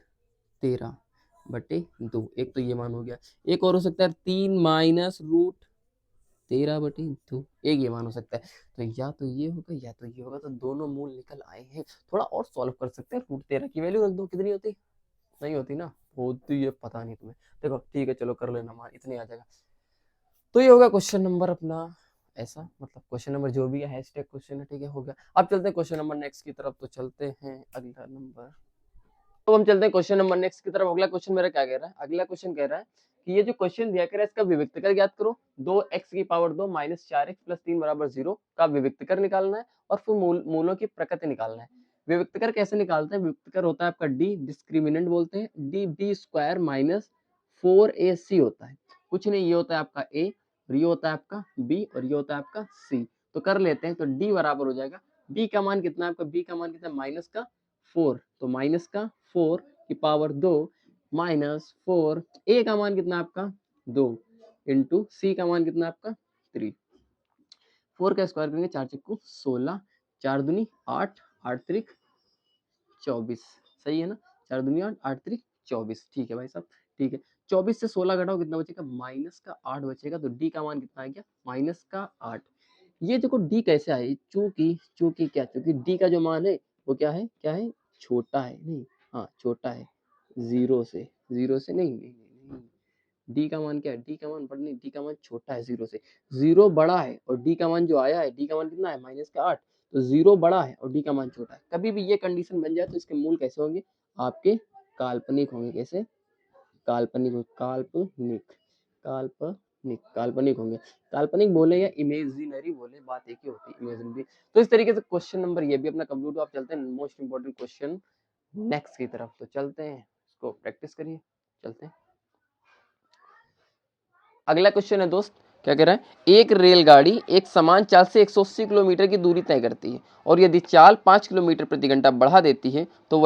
13/2, एक तो ये मान हो गया, एक और हो सकता है 3 माइनस रूट 13/2, एक ये मान हो सकता है, तो या तो ये होगा या तो ये होगा, तो दोनों मूल निकल आए हैं। थोड़ा और सॉल्व कर सकते हैं, रूट 13 की वैल्यू रख दो, कितनी होती, नहीं होती ना, होती है पता नहीं तुम्हें, देखो ठीक है चलो कर लेना, मान इतने आ जाएगा। तो ये होगा क्वेश्चन नंबर अपना, ऐसा मतलब क्वेश्चन नंबर जो भी है हैशटैग क्वेश्चन है, ठीक है हो गया। अब चलते हैं क्वेश्चन नंबर नेक्स्ट की तरफ, तो चलते हैं अगला नंबर, तो हम चलते हैं क्वेश्चन नंबर नेक्स्ट की तरफ। अगला क्वेश्चन मेरा क्या कह रहा है, अगला क्वेश्चन कह रहा है कि ये जो क्वेश्चन दिया कर है इसका विविक्तकर ज्ञात करो, 2x की पावर 2 -4x प्लस 3 बराबर 0 का विविक्तकर निकालना है, और फिर मूलों की प्रकृति निकालना है। विविक्तकर कैसे निकालते हैं, विविक्तकर होता है आपका d, डिस्क्रिमिनेंट बोलते हैं, db स्क्वायर -4ac होता है, कुछ नहीं, ये होता है आपका a और ये होता है आपका b और ये होता है आपका c, तो कर लेते हैं, तो d बराबर हो जाएगा, b का मान कितना है आपका, b का मान कितना है -4, तो -4 की पावर 2 -4, a का मान कितना आपका 2 इंटू c का मान कितना आपका 3, 4 का स्क्वायर करेंगे 4 चक्कू 16, 4 दूनी 8, 8 त्रिक 24, सही है ना, 4 दूनी 8, 8 त्रिक 24, ठीक है भाई साहब, ठीक है। 24 से 16 घटाओ कितना बचेगा, -8 बचेगा, तो d का मान कितना आ गया -8। ये देखो d कैसे आई, चूंकि क्या, चूंकि d का जो मान है वो क्या है छोटा है, नहीं हाँ छोटा है, जीरो से नहीं, डी का मान क्या है, डी का मान बड़ा नहीं, डी का मान छोटा है, जीरो से, जीरो बड़ा है और डी का मान जो आया है, डी का मान कितना है -8, तो जीरो बड़ा है और डी का मान छोटा है। कभी भी ये कंडीशन बन जाए तो इसके मूल कैसे होंगे आपके, काल्पनिक होंगे, कैसे, काल्पनिक काल्पनिक होंगे, काल्पनिक बोले या इमेजिनरी बोले, बात एक ही होती है, इमेजिनरी। तो इस तरीके से क्वेश्चन नंबर ये भी अपना कंप्लीट हुआ। आप चलते हैं मोस्ट इंपोर्टेंट क्वेश्चन नेक्स्ट की तरफ, तो चलते हैं, इसको प्रैक्टिस करिए, चलते हैं। अगला क्वेश्चन है दोस्त, क्या कह रहा है, एक रेलगाड़ी एक समान चाल से 180 किलोमीटर की दूरी तय करती है, और यदि चाल 5 किलोमीटर प्रति घंटा बढ़ा देती है तो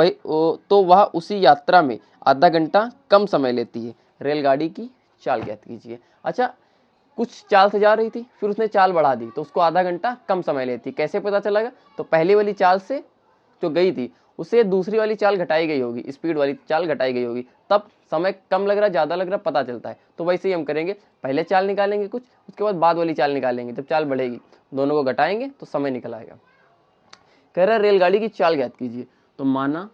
वह उसी यात्रा में आधा घंटा कम समय लेती है, रेलगाड़ी की चाल ज्ञात कीजिए। अच्छा, कुछ चाल से जा रही थी, फिर उसने चाल बढ़ा दी, तो उसको आधा घंटा कम समय लेती, कैसे पता चलेगा, तो पहले वाली चाल से जो गई थी उससे दूसरी वाली चाल घटाई गई होगी, स्पीड वाली चाल घटाई गई होगी, तब समय कम लग रहा ज्यादा लग रहा पता चलता है। तो वैसे ही हम करेंगे, पहले चाल निकालेंगे कुछ, उसके बाद वाली चाल निकालेंगे, जब चाल बढ़ेगी दोनों को घटाएंगे तो समय निकल आएगा। कह रहा है रेलगाड़ी की चाल ज्ञात कीजिए, तो माना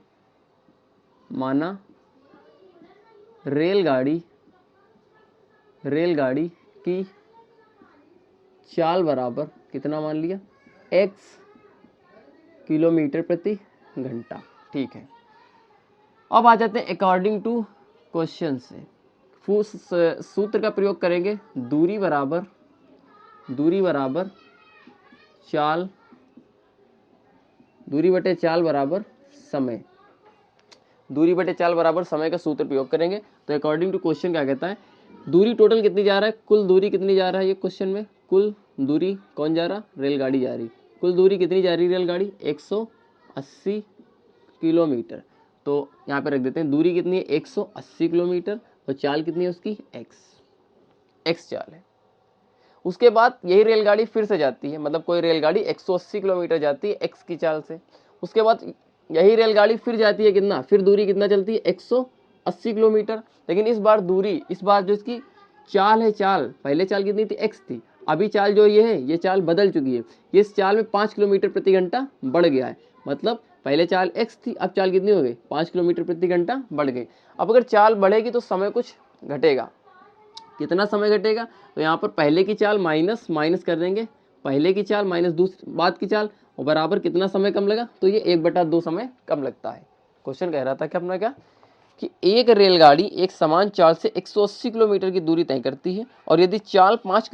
रेलगाड़ी की चाल बराबर कितना मान लिया, x किलोमीटर प्रति घंटा, ठीक है। अब आ जाते हैं अकॉर्डिंग टू क्वेश्चन से, सूत्र का प्रयोग करेंगे, दूरी बराबर चाल, दूरी बटे चाल बराबर समय, दूरी बटे चाल बराबर समय का सूत्र प्रयोग करेंगे। तो अकॉर्डिंग टू क्वेश्चन क्या कहता है, दूरी टोटल कितनी जा रहा है, कुल दूरी कितनी जा रहा है, ये क्वेश्चन में कुल दूरी कौन जा रहा, रेलगाड़ी जा रही, कुल दूरी कितनी जा रही रेलगाड़ी 180 किलोमीटर, तो यहाँ पे रख देते हैं दूरी कितनी है 180 किलोमीटर और चाल कितनी है उसकी x चाल है। उसके बाद यही रेलगाड़ी फिर से जाती है, मतलब कोई रेलगाड़ी 180 किलोमीटर जाती है x की चाल से, उसके बाद यही रेलगाड़ी फिर जाती है कितना, फिर दूरी कितना चलती है 180 किलोमीटर। लेकिन इस बार दूरी, इस बार जो इसकी चाल है, चाल पहले चाल कितनी थी x थी, अभी चाल जो ये है ये चाल बदल चुकी है, ये इस चाल में 5 किलोमीटर प्रति घंटा बढ़ गया है। मतलब पहले चाल x थी, अब चाल कितनी हो गई 5 किलोमीटर प्रति घंटा बढ़ गई। अब अगर चाल बढ़ेगी तो समय कुछ घटेगा, कितना समय घटेगा, तो यहाँ पर पहले की चाल माइनस माइनस कर देंगे, पहले की चाल माइनस दूसरी बाद की चाल, और बराबर कितना समय कम लगा, तो ये 1/2 समय कम लगता है। क्वेश्चन कह रहा था कि अपना क्या, कि एक रेलगाड़ी एक समान चाल से 180 किलोमीटर की दूरी तय करती है, और यदि चाल 5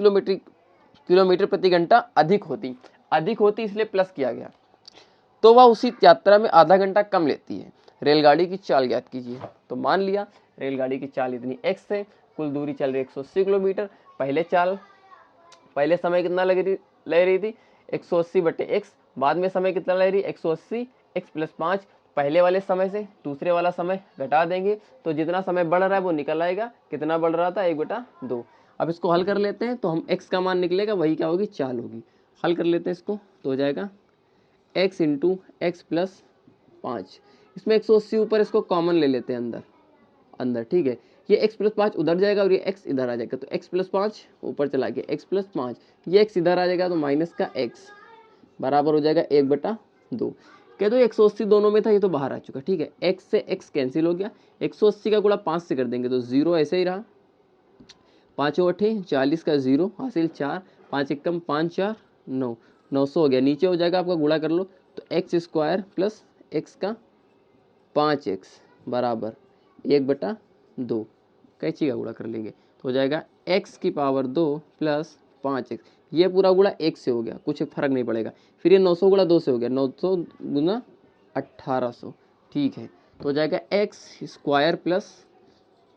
किलोमीटर प्रति घंटा अधिक होती इसलिए प्लस किया गया, तो वह उसी यात्रा में आधा घंटा कम लेती है। रेलगाड़ी की चाल ज्ञात कीजिए। तो मान लिया रेलगाड़ी की चाल इतनी x है, कुल दूरी चल रही 180 किलोमीटर, पहले समय कितना ले रही थी 180/x, बाद में समय कितना ले रही 180 x + 5, पहले वाले समय से दूसरे वाला समय घटा देंगे तो जितना समय बढ़ रहा है वो निकल आएगा, कितना बढ़ रहा था 1/2। अब इसको हल कर लेते हैं, तो हम x का मान निकलेगा, वही क्या होगी चाल होगी। हल कर लेते हैं इसको, तो हो जाएगा x × x + 5, इसमें 180 ऊपर, इसको कॉमन ले लेते हैं अंदर, ठीक है, ये x + 5 उधर जाएगा और ये x इधर आ जाएगा, तो x + 5 ऊपर चला गया, x + 5, ये x इधर आ जाएगा, तो माइनस का x बराबर हो जाएगा 1/2। कह दो 180 दोनों में था, ये तो बाहर आ चुका, ठीक है, x से x कैंसिल हो गया, 180 का गुणा 5 से कर देंगे तो 0 ऐसे ही रहा, 5 × 8 = 40 का 0 हासिल 4, 5 × 1 = 5, 4 9, 900 हो गया। नीचे हो जाएगा आपका, गुणा कर लो, तो x² + x का 5x बराबर 1/2, कैंची का गुणा कर लेंगे तो हो जाएगा x⁻2 + 5x, ये पूरा गुणा 1 से हो गया, कुछ फर्क नहीं पड़ेगा। फिर ये 900 गुणा 2 से हो गया, 900 × 1800, ठीक है, तो हो जाएगा x² +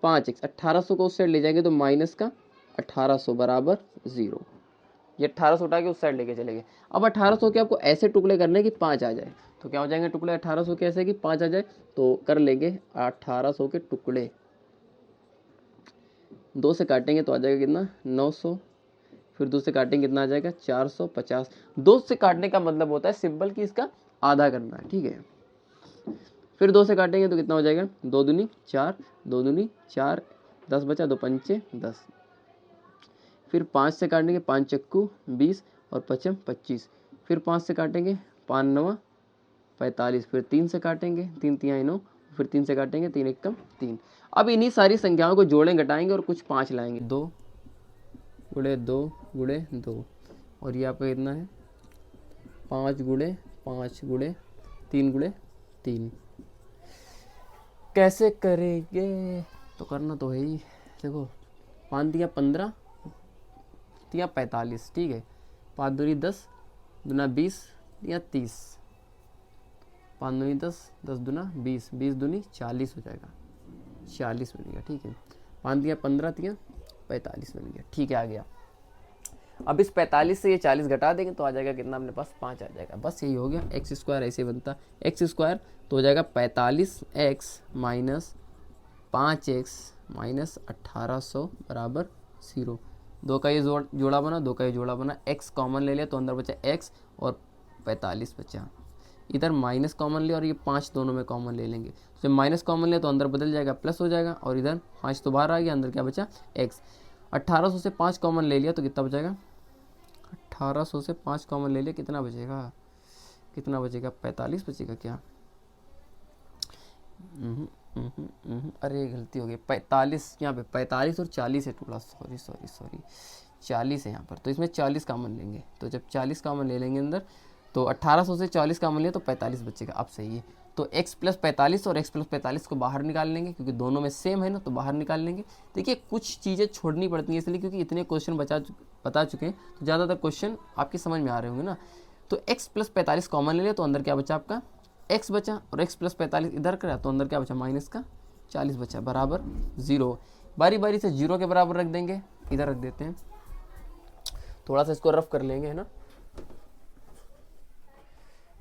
5x, 1800 को उस साइड ले जाएंगे तो माइनस का 1800 बराबर 0, ये 1800 उठा के उस साइड लेके चले गए। अब 1800 के आपको ऐसे टुकड़े करने की 5 आ जाए, तो क्या हो जाएंगे टुकड़े 1800 के ऐसे कि 5 आ जाए, तो कर लेंगे 1800 के टुकड़े, 2 से काटेंगे तो आ जाएगा कितना 900, फिर 2 से काटेंगे कितना आ जाएगा 450। 2 से काटने का मतलब होता है सिंपल कि इसका आधा करना है, ठीक है, फिर 2 से काटेंगे तो कितना हो जाएगा 2 दूनी 4, 2 दूनी 4, 10 बचा, 2 पंचे 10, फिर 5 से काटेंगे, 5 चक्कू 20 और 5 25, फिर 5 से काटेंगे, 5 9 45, फिर 3 से काटेंगे, 3 3 9, फिर 3 से काटेंगे, 3 1 3। अब इन्हीं सारी संख्याओं को जोड़ें घटाएंगे और कुछ 5 लाएंगे, 2 × 2 × 2, और ये आपका कितना है 5 × 5 × 3 × 3। कैसे करेंगे, तो करना तो है ही, देखो 5 × 15 × 45, ठीक है, 5 दूनी 10, दूना 20 या 30, 5 दूनी 10, 10 दूना 20, 20 दूनी 40 हो जाएगा, 40 बन गया, ठीक है, 5 × 15 × 45 बन गया, ठीक है, आ गया। अब इस 45 से ये 40 घटा देंगे तो आ जाएगा कितना अपने पास 5 आ जाएगा, बस यही हो गया। x² ऐसे बनता, x² तो हो जाएगा 45x - 5x - 1800 बराबर 0। 2 का ये जोड़ा बना, 2 का ये जोड़ा बना, x कॉमन ले लिया तो अंदर बचा x और 45 बचा, इधर माइनस कॉमन लिया और ये 5 दोनों में कॉमन ले लेंगे, तो जब माइनस कॉमन लिया तो अंदर बदल जाएगा प्लस हो जाएगा, और इधर 5 तो बाहर आ गया, अंदर क्या बचा x। 1800 से 5 कॉमन ले लिया तो कितना बचेगा, 1800 से 5 कॉमन ले लिया, कितना बचेगा 45 बचेगा क्या, अरे गलती हो गई, 45 यहाँ पे 45 और 40 है टुकड़ा, सॉरी 40 है यहाँ पर, तो इसमें 40 कॉमन लेंगे, तो जब 40 कॉमन ले लेंगे अंदर, तो 1800 से 40 कॉमन लिया तो 45 बचेगा। अब सही है, तो x + 45 और x + 45 को बाहर निकाल लेंगे, क्योंकि दोनों में सेम है ना, तो बाहर निकाल लेंगे। देखिए कुछ चीज़ें छोड़नी पड़ती हैं इसलिए, क्योंकि इतने क्वेश्चन बता चुके हैं, तो ज़्यादातर क्वेश्चन आपकी समझ में आ रहे होंगे ना। तो x + 45 कॉमन ले लिया तो अंदर क्या बचा आपका x बचा, और x + 45 इधर करा तो अंदर क्या बचा माइनस का 40 बचा बराबर 0। बारी बारी से 0 के बराबर रख देंगे, इधर रख देते हैं, थोड़ा सा इसको रफ कर लेंगे, है ना।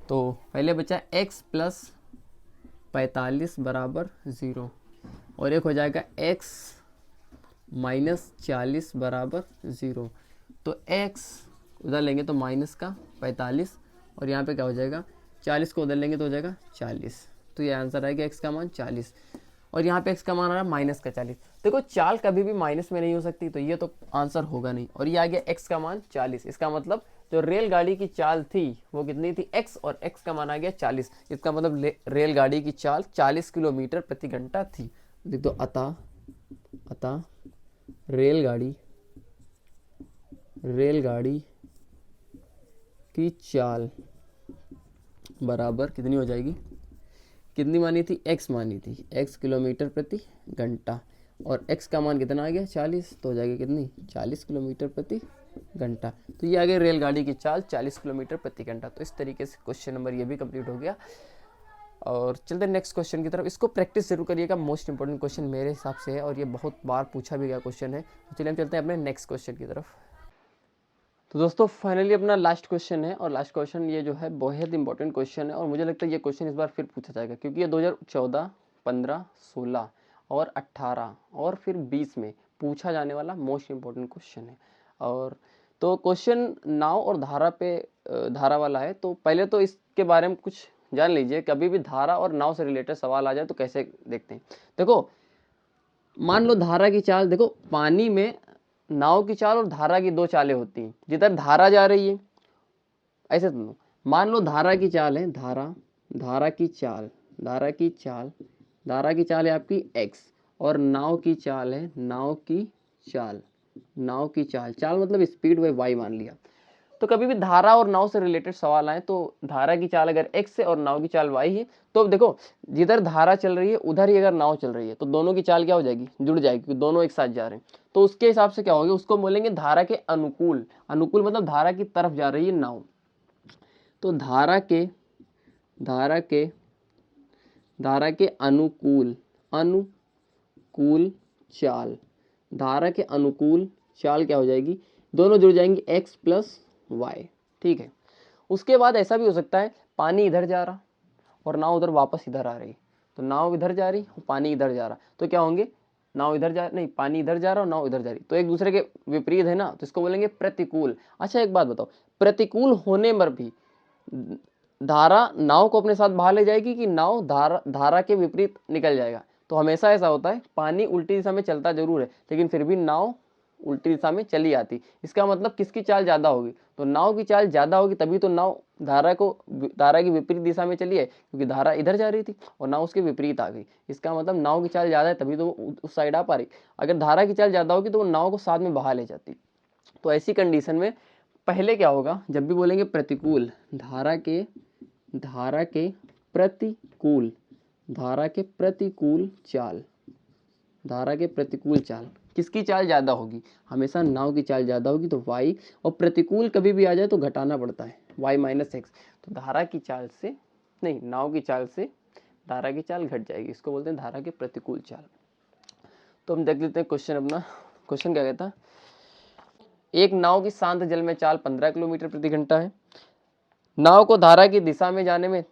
तो पहले बचा x + 45 बराबर 0, और एक हो जाएगा x - 40 बराबर 0, तो x उधर लेंगे तो माइनस का 45, और यहाँ पे क्या हो जाएगा 40 को उधर लेंगे तो हो जाएगा 40। तो ये आंसर आएगा x का मान 40। और यहाँ पे x का मान आ रहा है माइनस का 40। देखो चाल कभी भी माइनस में नहीं हो सकती, तो ये तो आंसर होगा नहीं। और ये आ गया x का मान 40। इसका मतलब जो रेलगाड़ी की चाल थी वो कितनी थी x, और x का मान आ गया 40। इसका मतलब रेलगाड़ी की चाल 40 किलोमीटर प्रति घंटा थी। देख दो, अतः रेलगाड़ी की चाल बराबर कितनी हो जाएगी, कितनी मानी थी, x मानी थी, x किलोमीटर प्रति घंटा, और x का मान कितना आ गया 40, तो हो जाएगी कितनी 40 किलोमीटर प्रति घंटा। तो ये आ गया रेलगाड़ी की चाल 40 किलोमीटर प्रति घंटा। तो इस तरीके से क्वेश्चन नंबर ये भी कंप्लीट हो गया। और चलते नेक्स्ट क्वेश्चन की तरफ। इसको प्रैक्टिस जरूर करिएगा, मोस्ट इंपॉर्टेंट क्वेश्चन मेरे हिसाब से है और ये बहुत बार पूछा भी गया क्वेश्चन है। तो चलिए हम चलते हैं अपने नेक्स्ट क्वेश्चन की तरफ। तो दोस्तों फाइनली अपना लास्ट क्वेश्चन है, और लास्ट क्वेश्चन ये जो है बहुत इंपॉर्टेंट क्वेश्चन है, और मुझे लगता है ये क्वेश्चन इस बार फिर पूछा जाएगा, क्योंकि ये 2014, 15, 16 और 18 और फिर 20 में पूछा जाने वाला मोस्ट इंपॉर्टेंट क्वेश्चन है। और तो क्वेश्चन नाव और धारा वाला है। तो पहले तो इसके बारे में कुछ जान लीजिए। कभी भी धारा और नाव से रिलेटेड सवाल आ जाए तो कैसे देखते हैं। देखो मान लो धारा की चाल, देखो पानी में नाव की चाल और धारा की दो चालें होती हैं। जिधर धारा जा रही है, ऐसे सुनो, मान लो धारा की चाल है, धारा की चाल है आपकी x, और नाव की चाल है, नाव की चाल मतलब स्पीड y मान लिया। तो कभी भी धारा और नाव से रिलेटेड सवाल आए तो धारा की चाल अगर x है और नाव की चाल y है, तो देखो जिधर धारा चल रही है उधर ही अगर नाव चल रही है तो दोनों की चाल क्या हो जाएगी, जुड़ जाएगी, क्योंकि दोनों एक साथ जा रहे हैं। तो उसके हिसाब से क्या होगा, उसको बोलेंगे धारा के अनुकूल। अनुकूल मतलब धारा की तरफ जा रही है नाव। तो धारा के अनुकूल चाल, धारा के अनुकूल चाल क्या हो जाएगी, दोनों जुड़ जाएंगी x प्लस वाई। ठीक है। उसके बाद ऐसा भी हो सकता है पानी इधर जा रहा और नाव उधर वापस इधर आ रही। तो नाव इधर जा रही और पानी इधर जा रहा, तो क्या होंगे, नाव इधर जा नहीं, पानी इधर जा रहा और नाव इधर जा रही, तो एक दूसरे के विपरीत है ना, तो इसको बोलेंगे प्रतिकूल। अच्छा एक बात बताओ, प्रतिकूल होने पर भी धारा नाव को अपने साथ बहा ले जाएगी कि नाव धारा के विपरीत निकल जाएगा। तो हमेशा ऐसा होता है, पानी उल्टी दिशा में चलता जरूर है लेकिन फिर भी नाव उल्टी दिशा में चली आती। इसका मतलब किसकी चाल ज्यादा होगी, तो नाव की चाल ज्यादा होगी, तभी तो नाव धारा की विपरीत दिशा में चली है, क्योंकि धारा इधर जा रही थी और नाव उसके विपरीत आ गई। इसका मतलब नाव की चाल ज्यादा है तभी तो उस साइड आ पा रही। अगर धारा की चाल ज्यादा होगी तो वो नाव को साथ में बहा ले जाती। तो ऐसी कंडीशन में पहले क्या होगा, जब भी बोलेंगे प्रतिकूल, धारा के प्रतिकूल चाल, किसकी चाल ज्यादा होगी, हमेशा नाव की चाल ज्यादा होगी, तो y, और प्रतिकूल कभी भी आ जाए तो घटाना पड़ता है, y माइनस एक्स। तो नाव की चाल से धारा की चाल घट जाएगी, इसको बोलते हैं धारा के प्रतिकूल चाल। तो हम देख लेते हैं क्वेश्चन अपना। क्वेश्चन क्या कहता है, एक नाव की शांत जल में चाल 15 किलोमीटर प्रति घंटा है। नाव को धारा की दिशा में जाने में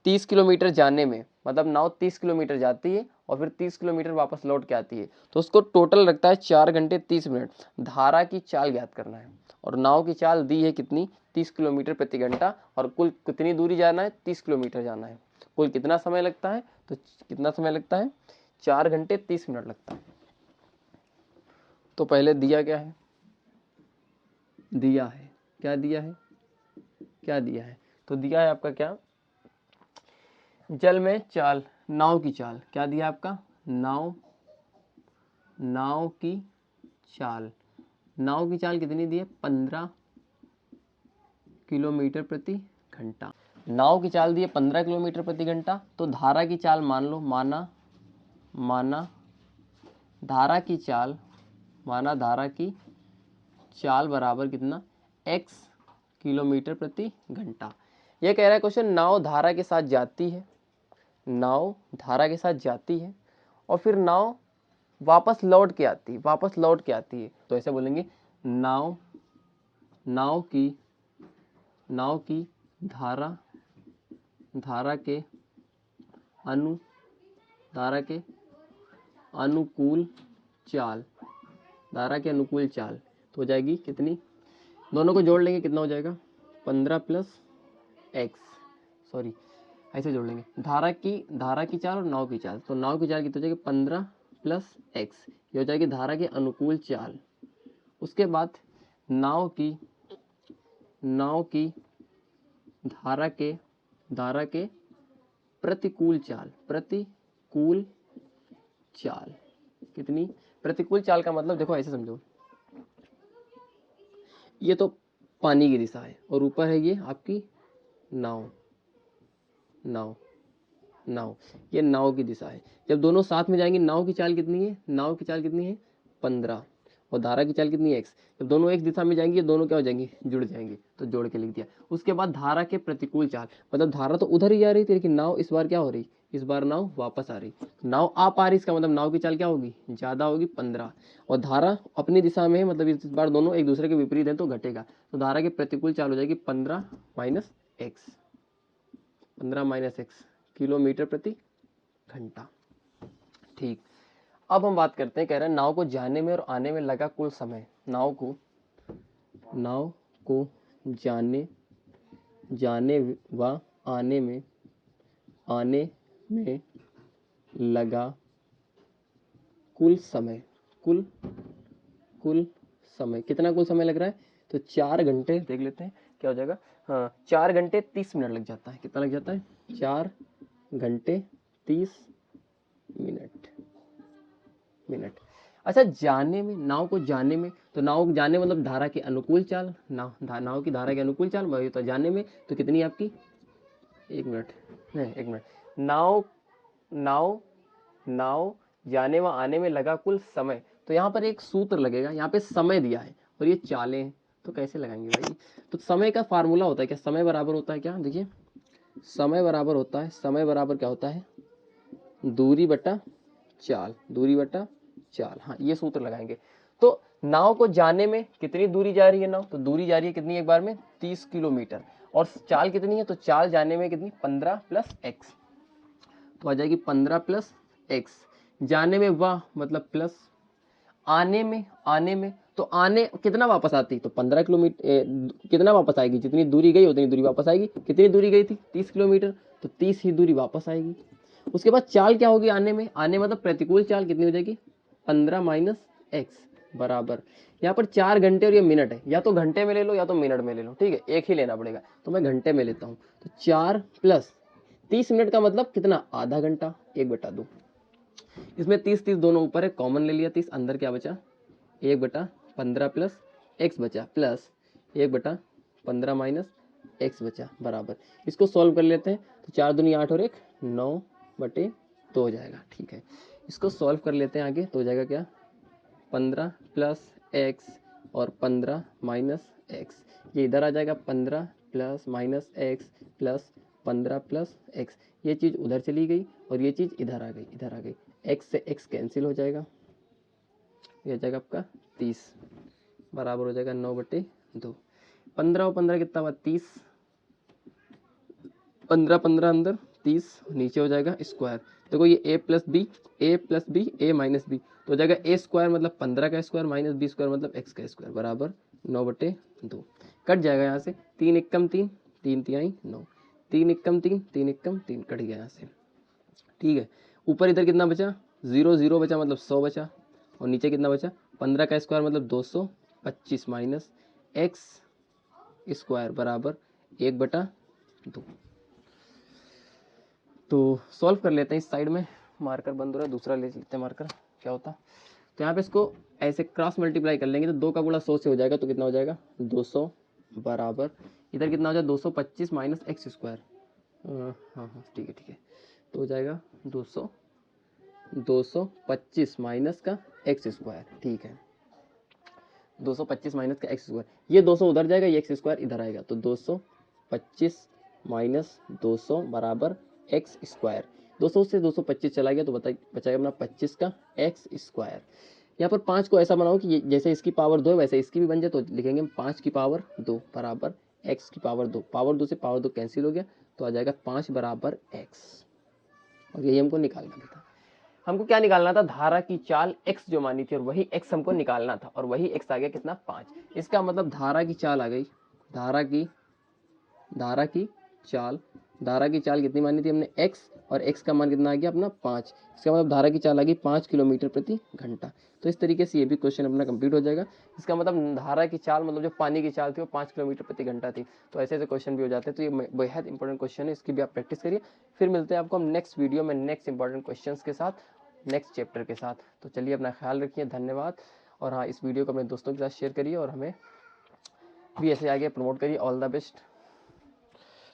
30 किलोमीटर जाने में, मतलब नाव 30 किलोमीटर जाती है और फिर 30 किलोमीटर वापस लौट के आती है, तो उसको टोटल लगता है 4 घंटे 30 मिनट। धारा की चाल ज्ञात करना है, और नाव की चाल दी है कितनी, 30 किलोमीटर प्रति घंटा, और कुल कितनी दूरी जाना है, 30 किलोमीटर जाना है। कुल कितना समय लगता है, तो कितना समय लगता है, 4 घंटे 30 मिनट लगता है। तो पहले दिया क्या है, क्या दिया है, तो दिया है आपका क्या, जल में चाल, नाव की चाल क्या दिया आपका, नाव की चाल कितनी दी है, 15 किलोमीटर प्रति घंटा। नाव की चाल दी है 15 किलोमीटर प्रति घंटा। तो धारा की चाल मान लो, माना धारा की चाल बराबर कितना, x किलोमीटर प्रति घंटा। यह कह रहा है क्वेश्चन, नाव धारा के साथ जाती है और फिर नाव वापस लौट के आती है। तो ऐसे बोलेंगे, नाव की धारा के अनुकूल चाल, तो हो जाएगी कितनी, दोनों को जोड़ लेंगे कितना हो जाएगा, 15 प्लस एक्स, सॉरी ऐसे जोड़ लेंगे, धारा की चाल और नाव की चाल। तो नाव की चाल कितनी हो जाएगी 15 प्लस एक्स, ये हो जाएगी धारा के अनुकूल चाल। उसके बाद नाव की धारा के प्रतिकूल चाल कितनी, प्रतिकूल चाल का मतलब देखो ऐसे समझो, ये तो पानी की दिशा है और ऊपर है ये आपकी नाव, ये नाव की दिशा है। जब दोनों साथ में जाएंगे नाव की चाल कितनी है 15 और धारा की चाल कितनी है x। जब दोनों एक दिशा में जाएंगे ये दोनों क्या हो जाएंगे, जुड़ जाएंगे, तो जोड़ के लिख दिया। उसके बाद धारा के प्रतिकूल चाल, मतलब धारा तो उधर ही जा रही थी लेकिन नाव इस बार क्या हो रही, इस बार नाव वापस आ रही, नाव आ पा रही, इसका मतलब नाव की चाल क्या होगी, ज्यादा होगी 15, और धारा अपनी दिशा में है, मतलब इस बार दोनों एक दूसरे के विपरीत है तो घटेगा, तो धारा के प्रतिकूल चाल हो जाएगी 15 माइनस एक्स किलोमीटर प्रति घंटा। ठीक, अब हम बात करते हैं, कह रहे हैं नाव को जाने में और आने में लगा कुल समय, नाव को जाने व आने में लगा कुल समय, कितना कुल समय लग रहा है, तो 4 घंटे, देख लेते हैं क्या हो जाएगा, हाँ 4 घंटे 30 मिनट लग जाता है। कितना लग जाता है, 4 घंटे 30 मिनट। अच्छा, जाने में, नाव को जाने में, तो नाव को जाने मतलब धारा के अनुकूल चाल, नाव की धारा के अनुकूल चाल, वही तो जाने में तो कितनी है आपकी, एक मिनट, नाव जाने व आने में लगा कुल समय, तो यहाँ पर एक सूत्र लगेगा, यहाँ पे समय दिया है और ये चालें हैं, तो कैसे लगाएंगे भाई, तो समय का फार्मूला होता है क्या, समय बराबर होता है क्या, देखिए समय बराबर क्या होता है, दूरी बटा चाल, हाँ ये सूत्र लगाएंगे। तो नाव को जाने में कितनी दूरी जा रही है नाव, तो दूरी जा रही है कितनी, एक बार में 30 किलोमीटर, और चाल कितनी है, तो चाल जाने में कितनी 15 प्लस एक्स, तो आ जाएगी 15 प्लस एक्स, जाने में वाह मतलब प्लस, आने में तो आने कितना वापस आती, तो 15 किलोमीटर, कितना वापस आएगी, जितनी दूरी गई उतनी दूरी वापस आएगी, कितनी दूरी गई थी 30 किलोमीटर, तो 30 ही दूरी वापस आएगी। उसके बाद चाल क्या होगी, आने मतलब प्रतिकूल चाल कितनी हो जाएगी 15 माइनस एक्स बराबर, यहाँ पर 4 घंटे और ये मिनट है, या तो घंटे में ले लो या तो मिनट में ले लो, ठीक है एक ही लेना पड़ेगा, तो मैं घंटे में लेता हूँ, तो 4 प्लस 30 मिनट का मतलब कितना, आधा घंटा, 1/2, इसमें 30 दोनों ऊपर है, कॉमन ले लिया, 30 अंदर क्या बचा, 1/15 प्लस एक्स बचा, प्लस 1/15 माइनस एक्स बचा बराबर, इसको सॉल्व कर लेते हैं, तो 4 दूनी 8 और 1 9/2 हो जाएगा, ठीक है। इसको सॉल्व कर लेते हैं आगे, तो हो जाएगा क्या 15 प्लस एक्स और 15 माइनस एक्स, ये इधर आ जाएगा 15 plus minus x plus 15 plus x, ये चीज़ उधर चली गई और ये चीज़ इधर आ गई, एक्स से एक्स कैंसिल हो जाएगा, ये हो जाएगा आपका 30 बराबर हो जाएगा 9/2, 15 और 15 कितना हुआ 30, 15 अंदर 30 नीचे हो जाएगा स्क्वायर, देखो ये a plus B a minus B, तो हो जाएगा a स्क्वायर मतलब 15 का स्क्वायर माइनस b स्क्वायर मतलब x का स्क्वायर बराबर 9/2, कट जाएगा यहाँ से, 3 एकम 3 3 तिहाई 9, 3 एकम 3 3 एकम 3 कट गया यहाँ से, ठीक है। ऊपर इधर कितना बचा 0 बचा मतलब 100 बचा, और नीचे कितना बचा 15 का स्क्वायर मतलब 225 माइनस एक्स स्क्वायर बराबर 1/2। तो सॉल्व कर लेते हैं, इस साइड में मार्कर बंद हो रहा है, दूसरा ले लेते हैं मार्कर, क्या होता, तो यहाँ पे इसको ऐसे क्रॉस मल्टीप्लाई कर लेंगे, तो 2 का गुणा 100 से हो जाएगा, तो कितना हो जाएगा 200 बराबर, इधर कितना हो जाएगा 225 माइनस एक्स स्क्वायर, हाँ ठीक है, तो हो जाएगा 225 माइनस का एक्स स्क्वायर, ठीक है 225 माइनस का एक्स स्क्वायर, ये 200 उधर जाएगा, ये एक्स स्क्वायर इधर आएगा, तो 225 माइनस 200 बराबर एक्स स्क्वायर, 200 से 225 चला गया तो बचाएगा अपना 25 का एक्स स्क्वायर। यहाँ पर 5 को ऐसा बनाओ कि जैसे इसकी पावर 2 है वैसे इसकी भी बन जाए, तो लिखेंगे 5 की पावर 2 बराबर एक्स की पावर 2, पावर 2 से पावर 2 कैंसिल हो गया, तो आ जाएगा 5 बराबर एक्स, और यही हमको निकालना था। हमको क्या निकालना था, धारा की चाल x जो मानी थी और वही x हमको निकालना था, और वही x आ गया कितना 5, इसका मतलब धारा की चाल आ गई, धारा की चाल धारा की चाल कितनी मानी थी हमने x, और x का मान कितना आ गया अपना 5। इसका मतलब धारा की चाल आ गई 5 किलोमीटर प्रति घंटा। तो इस तरीके से ये भी क्वेश्चन अपना कंप्लीट हो जाएगा। इसका मतलब धारा की चाल मतलब जो पानी की चाल थी वो 5 किलोमीटर प्रति घंटा थी। तो ऐसे ऐसे क्वेश्चन भी हो जाते हैं। तो ये बेहद इंपॉर्टेंट क्वेश्चन है, इसकी भी आप प्रैक्टिस करिए। फिर मिलते हैं आपको हम नेक्स्ट वीडियो में नेक्स्ट इंपॉर्टेंट क्वेश्चन के साथ, नेक्स्ट चैप्टर के साथ। तो चलिए अपना ख्याल रखिए, धन्यवाद। और हाँ, इस वीडियो को अपने दोस्तों के साथ शेयर करिए और हमें भी ऐसे आगे प्रमोट करिए। All the best.